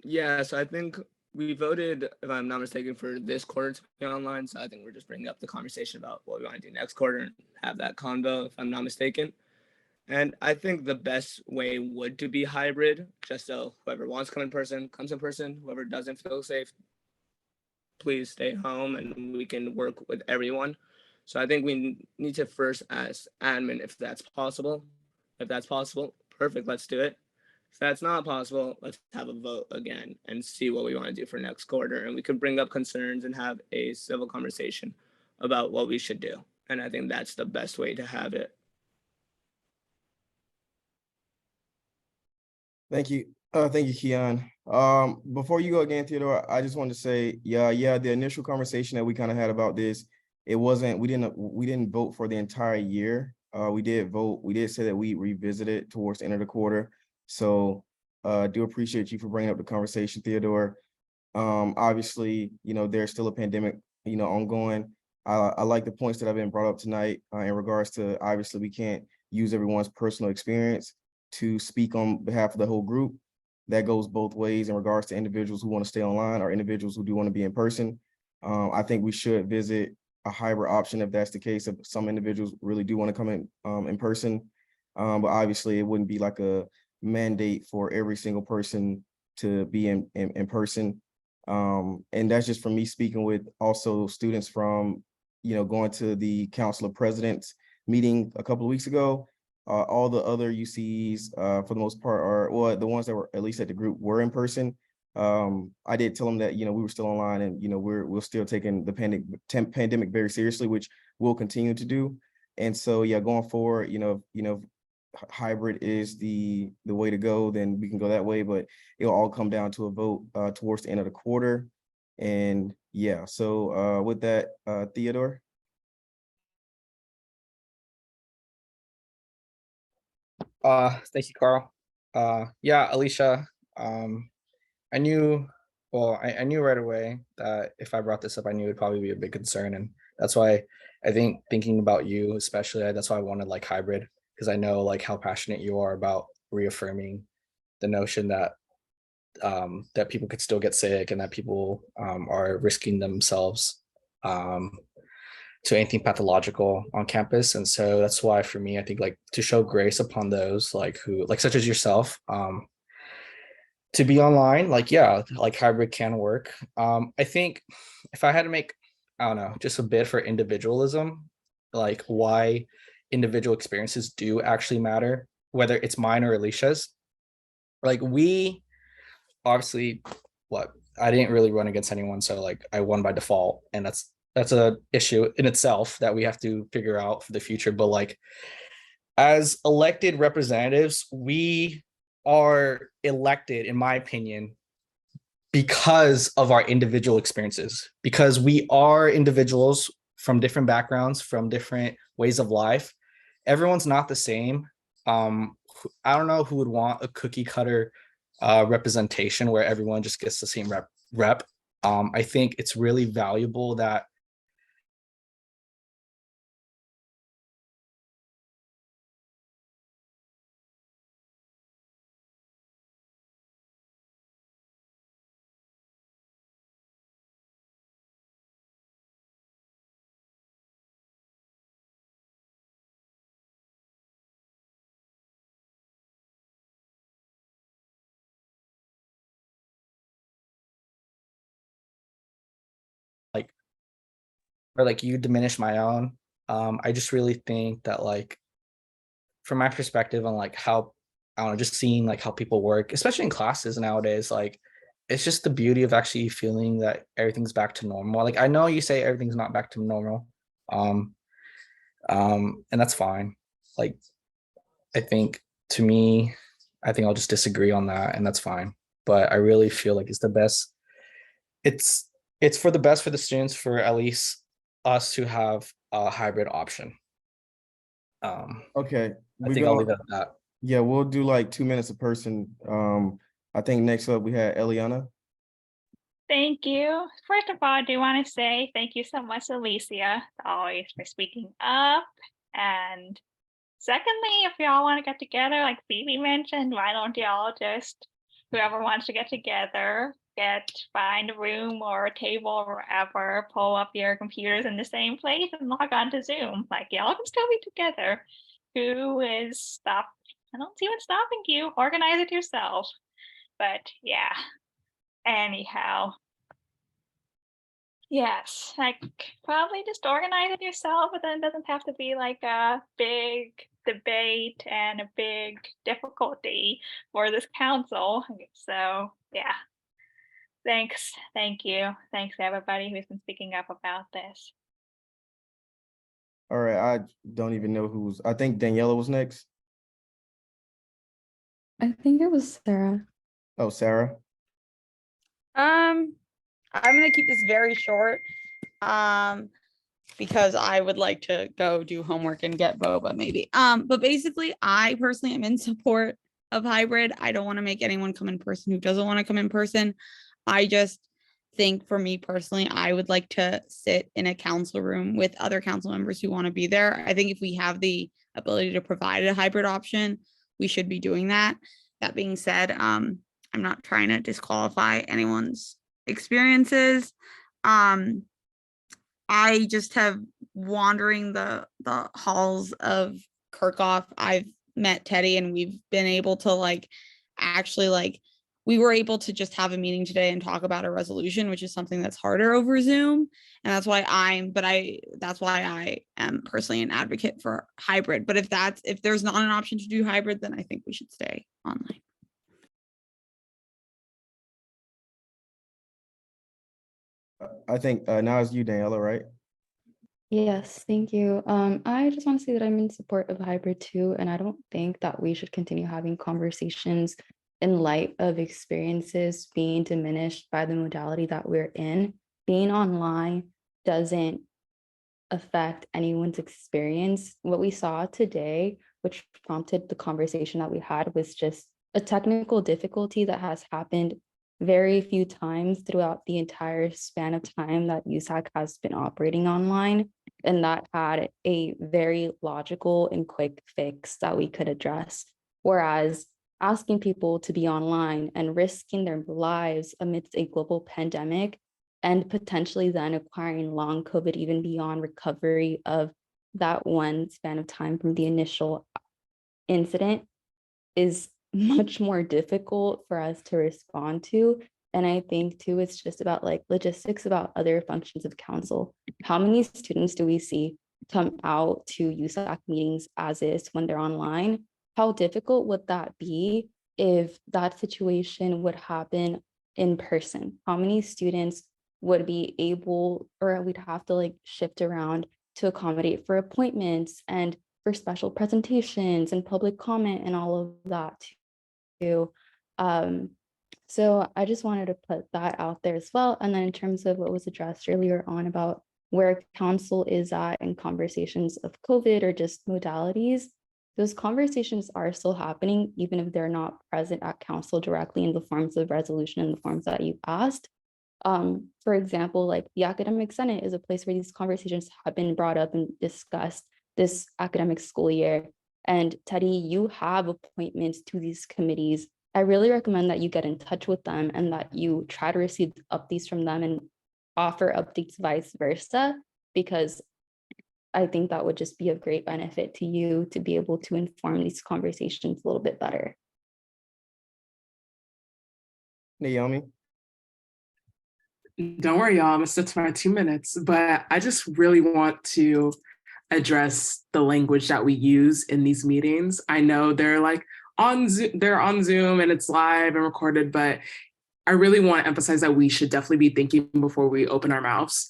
Yeah, so I think we voted, if I'm not mistaken, for this quarter to be online. So I think we're just bringing up the conversation about what we want to do next quarter and have that convo, if I'm not mistaken. And I think the best way would to be hybrid, just so whoever wants to come in person, comes in person. Whoever doesn't feel safe, please stay home and we can work with everyone. So I think we need to first ask admin if that's possible. If that's possible, perfect, let's do it. If that's not possible, let's have a vote again and see what we want to do for next quarter. And we could bring up concerns and have a civil conversation about what we should do. And I think that's the best way to have it. Thank you. Thank you, Keon. Before you go again, Theodore, I just wanted to say, yeah, the initial conversation that we kind of had about this, we didn't vote for the entire year. We did say that we revisit it towards the end of the quarter. So do appreciate you for bringing up the conversation, Theodore. Obviously, there's still a pandemic, ongoing. I like the points that have been brought up tonight in regards to, obviously, we can't use everyone's personal experience to speak on behalf of the whole group. That goes both ways in regards to individuals who want to stay online or individuals who do want to be in person. I think we should visit a hybrid option if that's the case, if some individuals really do want to come in person. But obviously it wouldn't be like a mandate for every single person to be in person. And that's just from me speaking with also students from, going to the Council of Presidents meeting a couple of weeks ago. All the other UCs, for the most part, the ones that were at least at the group were in person. I did tell them that, we were still online and, we're still taking the pandemic very seriously, which we'll continue to do. And so, yeah, going forward, hybrid is the way to go, then we can go that way, but it'll all come down to a vote towards the end of the quarter. And yeah, so with that, Theodore. Thank you, Carl. Yeah, Alicia, I knew, I knew right away that if I brought this up, I knew it'd probably be a big concern. And that's why I think thinking about you, especially, that's why I wanted like hybrid, because I know like how passionate you are about reaffirming the notion that that people could still get sick and that people are risking themselves to anything pathological on campus. And so that's why for me, I think like to show grace upon those like who like such as yourself, to be online, like yeah, like hybrid can work. I think if I had to make, I don't know, just a bit for individualism, like why individual experiences do actually matter, whether it's mine or Alicia's. Like we obviously, what, I didn't really run against anyone, so like I won by default, and that's a issue in itself that we have to figure out for the future. But like as elected representatives, we are elected, in my opinion, because of our individual experiences, because we are individuals from different backgrounds, from different ways of life. Everyone's not the same. I don't know who would want a cookie cutter representation where everyone just gets the same rep. I think it's really valuable that like, or like you diminish my own. I just really think that like from my perspective on like how, I don't know, just seeing like how people work, especially in classes nowadays, like it's just the beauty of actually feeling that everything's back to normal. Like I know you say everything's not back to normal, and that's fine. Like I think to me, I think I'll just disagree on that, and that's fine. But I really feel like it's the best. It's for the best for the students, for at least us to have a hybrid option. Okay. I think I'll leave it at that. Yeah, we'll do like 2 minutes a person. I think next up we had Eliana. Thank you. First of all, I do want to say thank you so much, Alicia, always for speaking up. And secondly, if y'all want to get together, like Phoebe mentioned, why don't y'all just, whoever wants to get together, find a room or a table or wherever, pull up your computers in the same place and log on to Zoom. Like y'all can still be together. Who is stop? I don't see what's stopping you. Organize it yourself. But yeah. Anyhow. Yes, like probably just organize it yourself, but then it doesn't have to be like a big debate and a big difficulty for this council. So yeah. Thanks. Thank you. Thanks to everybody who's been speaking up about this. All right, I don't even know who's, I think Daniela was next. I think it was Sarah. Oh, Sarah. I'm gonna keep this very short. Because I would like to go do homework and get boba maybe. But basically I personally am in support of hybrid. I don't want to make anyone come in person who doesn't want to come in person. I just think for me personally, I would like to sit in a council room with other council members who want to be there. I think if we have the ability to provide a hybrid option, we should be doing that. That being said, I'm not trying to disqualify anyone's experiences. I just have wandering the halls of Kirkhoff. I've met Teddy and we've been able to like actually like we were able to just have a meeting today and talk about a resolution, which is something that's harder over Zoom. And that's why that's why I am personally an advocate for hybrid. But if there's not an option to do hybrid, then I think we should stay online. I think now it's you, Daniela, right? Yes, thank you. I just want to say that I'm in support of hybrid too, and I don't think that we should continue having conversations in light of experiences being diminished by the modality that we're in. Being online doesn't affect anyone's experience. What we saw today, which prompted the conversation that we had, was just a technical difficulty that has happened very few times throughout the entire span of time that USAC has been operating online. And that had a very logical and quick fix that we could address. Whereas asking people to be online and risking their lives amidst a global pandemic and potentially then acquiring long COVID even beyond recovery of that one span of time from the initial incident is much more difficult for us to respond to. And I think too, it's just about like logistics about other functions of council. How many students do we see come out to USAC meetings as is when they're online? How difficult would that be if that situation would happen in person? How many students would be able, or we'd have to like shift around to accommodate for appointments and for special presentations and public comment and all of that too. So I just wanted to put that out there as well. And then in terms of what was addressed earlier on about where council is at in conversations of COVID or just modalities, those conversations are still happening, even if they're not present at council directly in the forms of resolution and the forms that you asked. For example, like the academic senate is a place where these conversations have been brought up and discussed this academic school year. And Teddy, you have appointments to these committees. I really recommend that you get in touch with them and that you try to receive updates from them and offer updates vice versa, because I think that would just be of great benefit to you to be able to inform these conversations a little bit better. Naomi? Don't worry, y'all. I'm gonna stick to my 2 minutes, but I just really want to address the language that we use in these meetings. I know they're like they're on Zoom and it's live and recorded, but I really want to emphasize that we should definitely be thinking before we open our mouths,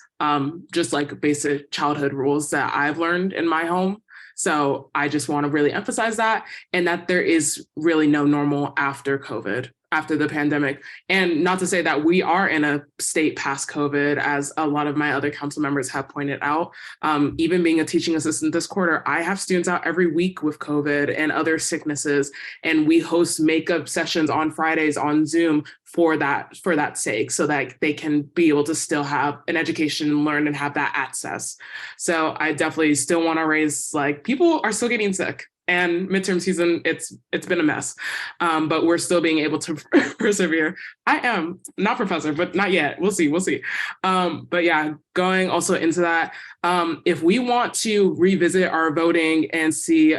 just like basic childhood rules that I've learned in my home. So I just want to really emphasize that, and that there is really no normal after COVID, after the pandemic. And not to say that we are in a state past COVID, as a lot of my other council members have pointed out. Even being a teaching assistant this quarter, I have students out every week with COVID and other sicknesses, and we host makeup sessions on Fridays on Zoom for that sake, so that they can be able to still have an education and learn and have that access. So I definitely still want to raise, like, people are still getting sick, and midterm season, it's been a mess, but we're still being able to persevere. I am not professor, but not yet. We'll see. But yeah, going also into that, if we want to revisit our voting and see,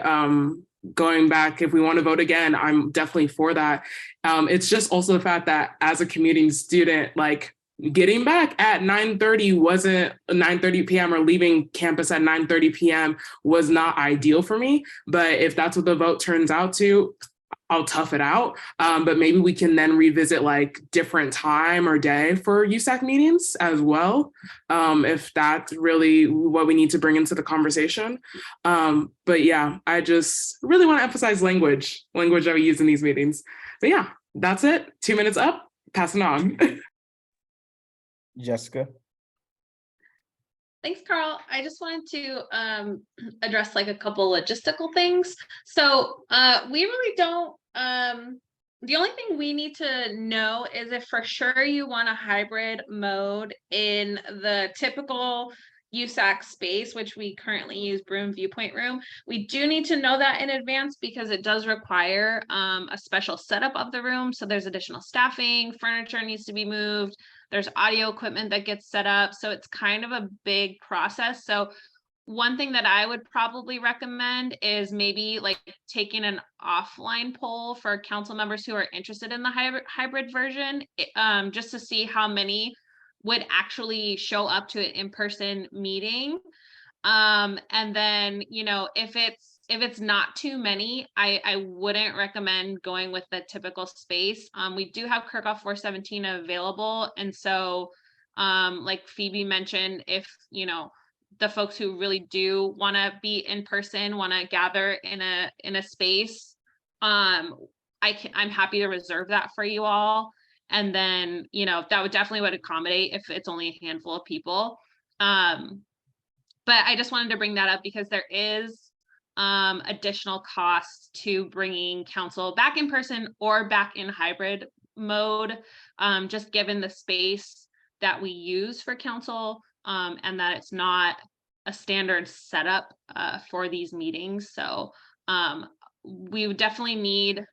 going back, if we want to vote again, I'm definitely for that. It's just also the fact that as a commuting student, like, getting back at 9:30 wasn't 9:30 p.m. or leaving campus at 9:30 p.m. was not ideal for me. But if that's what the vote turns out to, I'll tough it out. But maybe we can then revisit like different time or day for USAC meetings as well, if that's really what we need to bring into the conversation. But yeah, I just really want to emphasize language that we use in these meetings. But yeah, that's it. 2 minutes up, passing on. Jessica? Thanks, Carl. I just wanted to address like a couple logistical things. So we really don't, the only thing we need to know is if for sure you want a hybrid mode in the typical USAC space, which we currently use Broome Viewpoint Room. We do need to know that in advance because it does require a special setup of the room. So there's additional staffing, furniture needs to be moved, there's audio equipment that gets set up. So it's kind of a big process. So one thing that I would probably recommend is maybe like taking an offline poll for council members who are interested in the hybrid version, just to see how many would actually show up to an in-person meeting. And then, you know, if it's not too many, I wouldn't recommend going with the typical space. We do have Kirkhoff 417 available. And so Like Phoebe mentioned, if, you know, the folks who really do want to be in person, want to gather in a space, I'm happy to reserve that for you all. And then, you know, that would definitely would accommodate if it's only a handful of people. But I just wanted to bring that up because there is additional costs to bringing council back in person or back in hybrid mode, just given the space that we use for council, and that it's not a standard setup for these meetings. So we would definitely need,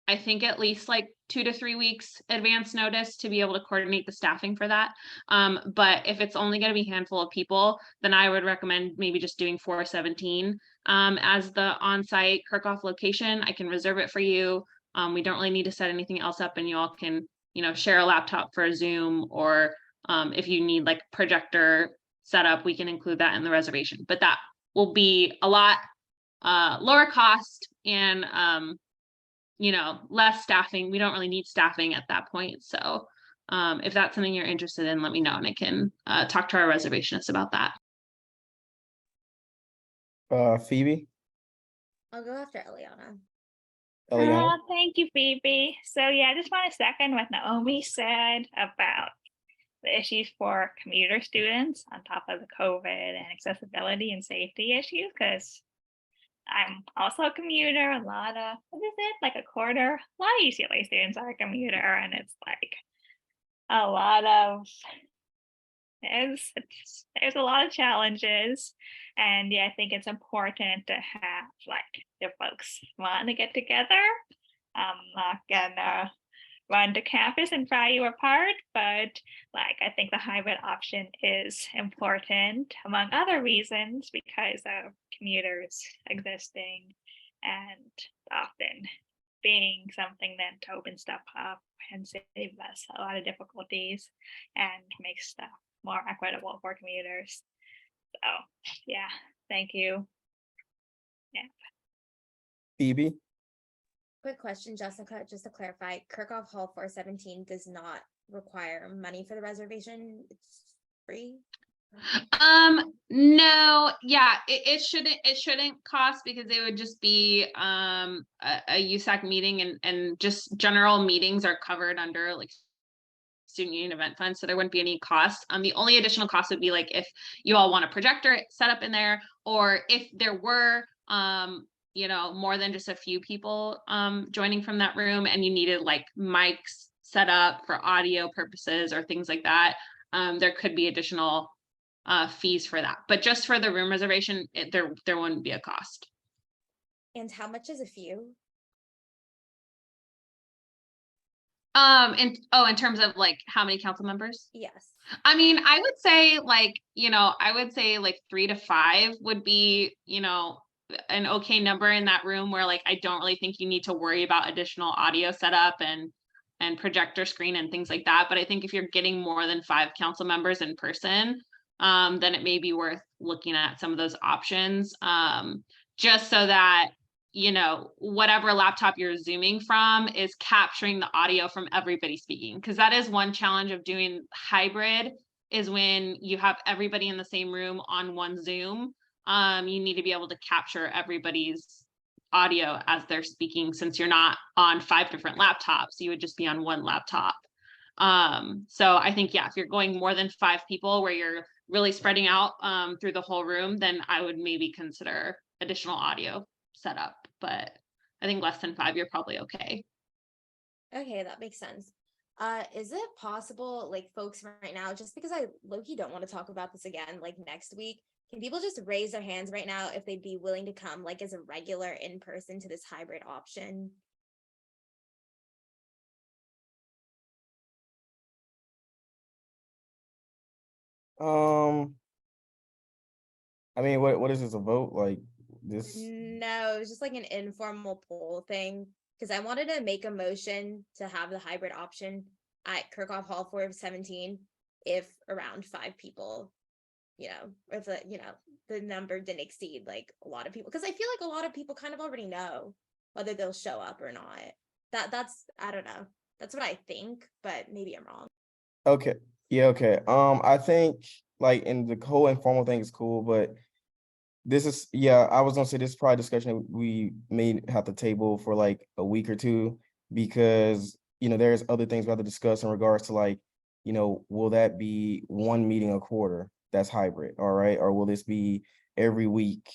I think, at least like 2 to 3 weeks advance notice to be able to coordinate the staffing for that. But if it's only going to be a handful of people, then I would recommend maybe just doing 417 as the on-site Kirkhoff location. I can reserve it for you. We don't really need to set anything else up, and you all can, you know, share a laptop for a Zoom, or if you need like projector setup, we can include that in the reservation. But that will be a lot lower cost and you know, less staffing. We don't really need staffing at that point. So if that's something you're interested in, let me know and I can talk to our reservationists about that. Phoebe? I'll go after Eliana. Eliana? Thank you, Phoebe. So yeah, I just want to second what Naomi said about the issues for commuter students on top of the COVID and accessibility and safety issues, because I'm also a commuter. A lot of, what is it, like a quarter? A lot of UCLA students are a commuter, and it's like a lot of, there's a lot of challenges. And yeah, I think it's important to have like the folks want to get together. I'm not gonna run to campus and pry you apart, but like I think the hybrid option is important among other reasons because of commuters existing and often being something that to open stuff up and save us a lot of difficulties and make stuff more equitable for commuters. So yeah, thank you. Yeah. Phoebe? Quick question, Jessica, just to clarify, Kirkhoff Hall 417 does not require money for the reservation. It's free. No, yeah, it shouldn't cost, because it would just be a USAC meeting, and just general meetings are covered under like student union event fund, so there wouldn't be any cost. The only additional cost would be like if you all want a projector set up in there, or if there were you know, more than just a few people joining from that room and you needed like mics set up for audio purposes or things like that, there could be additional fees for that. But just for the room reservation, there wouldn't be a cost. And how much is a few? In terms of like how many council members? Yes. I mean, I would say like, you know, I would say like 3 to 5 would be, you know, an okay number in that room, where like I don't really think you need to worry about additional audio setup and projector screen and things like that. But I think if you're getting more than 5 council members in person, then it may be worth looking at some of those options, just so that, you know, whatever laptop you're zooming from is capturing the audio from everybody speaking. Because that is one challenge of doing hybrid, is when you have everybody in the same room on one Zoom, you need to be able to capture everybody's audio as they're speaking, since you're not on 5 different laptops, you would just be on one laptop. So I think, yeah, if you're going more than 5 people where you're really spreading out through the whole room, then I would maybe consider additional audio setup. But I think less than 5, you're probably okay. Okay, that makes sense. Is it possible, like folks right now, just because I low-key don't want to talk about this again, like next week, can people just raise their hands right now if they'd be willing to come like as a regular in person to this hybrid option? I mean, what is this, a vote? Like this? No, it was just like an informal poll thing, because I wanted to make a motion to have the hybrid option at Kirkhoff Hall 417 if around 5 people, you know, if the, you know, the number didn't exceed like a lot of people, because I feel like a lot of people kind of already know whether they'll show up or not. That's I don't know. That's what I think, but maybe I'm wrong. Okay. Yeah, okay. I think like in the whole informal thing is cool, but this is, yeah, I was gonna say this is probably a discussion that we may have to table for like a week or two, because there's other things we have to discuss in regards to like, will that be one meeting a quarter that's hybrid, all right? Or will this be every week,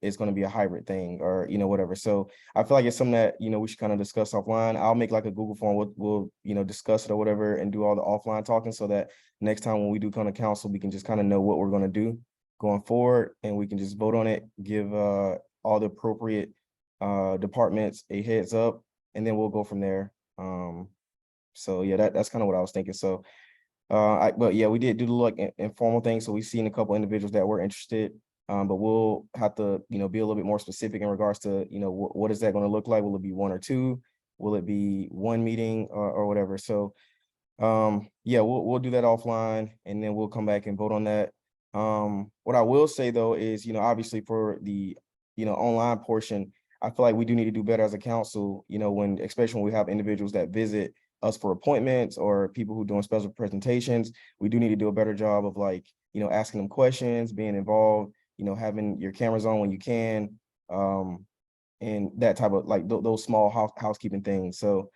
it's gonna be a hybrid thing, or whatever. So I feel like it's something that we should kind of discuss offline. I'll make like a Google form, we'll discuss it or whatever and do all the offline talking, so that next time when we do come to council, we can just kind of know what we're gonna do going forward, and we can just vote on it, give all the appropriate departments a heads up, and then we'll go from there. So yeah, that's kind of what I was thinking. So but yeah, we did do the like informal thing, so we've seen a couple individuals that were interested, but we'll have to be a little bit more specific in regards to what is that going to look like. Will it be one or two? Will it be one meeting or whatever? So yeah, we'll do that offline, and then we'll come back and vote on that. What I will say though is, obviously for the, online portion, I feel like we do need to do better as a council, especially when we have individuals that visit us for appointments or people who doing special presentations. We do need to do a better job of like, asking them questions, being involved, having your cameras on when you can, and that type of like those small housekeeping things. So,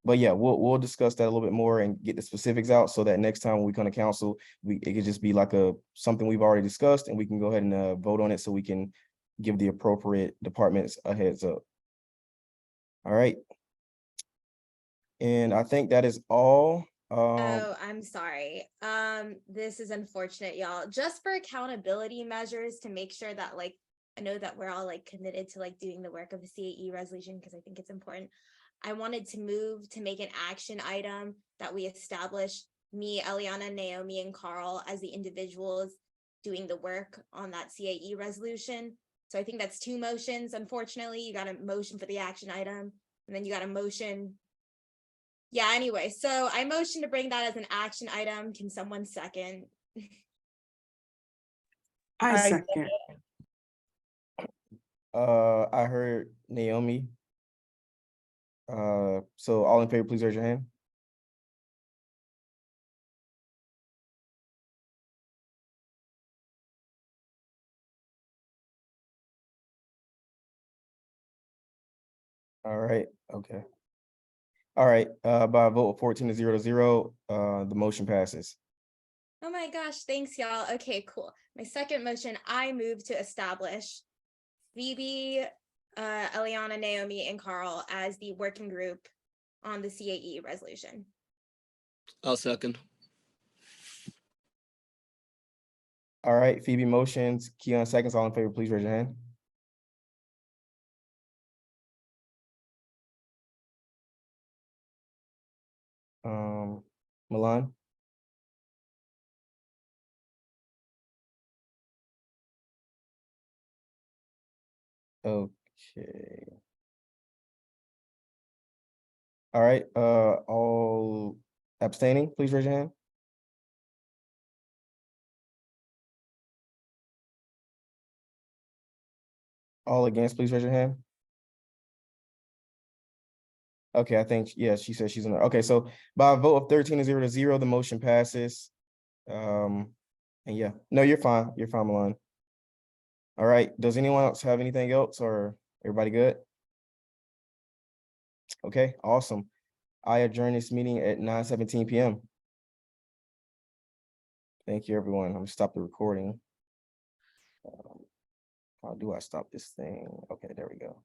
but yeah, we'll discuss that a little bit more and get the specifics out, so that next time when we come to council, it could just be like something we've already discussed, and we can go ahead and vote on it, so we can give the appropriate departments a heads up. All right. And I think that is all. Oh, I'm sorry. This is unfortunate, y'all. Just for accountability measures to make sure that like, I know that we're all like committed to like doing the work of the CAE resolution, because I think it's important. I wanted to move to make an action item that we establish me, Eliana, Naomi, and Carl as the individuals doing the work on that CAE resolution. So I think that's two motions. Unfortunately, you got a motion for the action item, and then you got a motion. Yeah, anyway, so I motion to bring that as an action item. Can someone second? I second. I heard Naomi. So all in favor, please raise your hand. All right, okay. All right, by a vote of 14-0, the motion passes. Oh my gosh, thanks y'all. Okay, cool. My second motion, I move to establish Phoebe, Eliana, Naomi, and Carl as the working group on the CAE resolution. I'll second. All right, Phoebe motions, Keon seconds. All in favor, please raise your hand. Milan. Okay. All right, all abstaining, please raise your hand. All against, please raise your hand. Okay, I think, yeah, she says she's in there. Okay, so by a vote of 13-0, the motion passes. And yeah, no, you're fine. You're fine, Milan. All right, does anyone else have anything else, or everybody good? Okay, awesome. I adjourn this meeting at 9:17 p.m. Thank you, everyone. I'm gonna stop the recording. How do I stop this thing? Okay, there we go.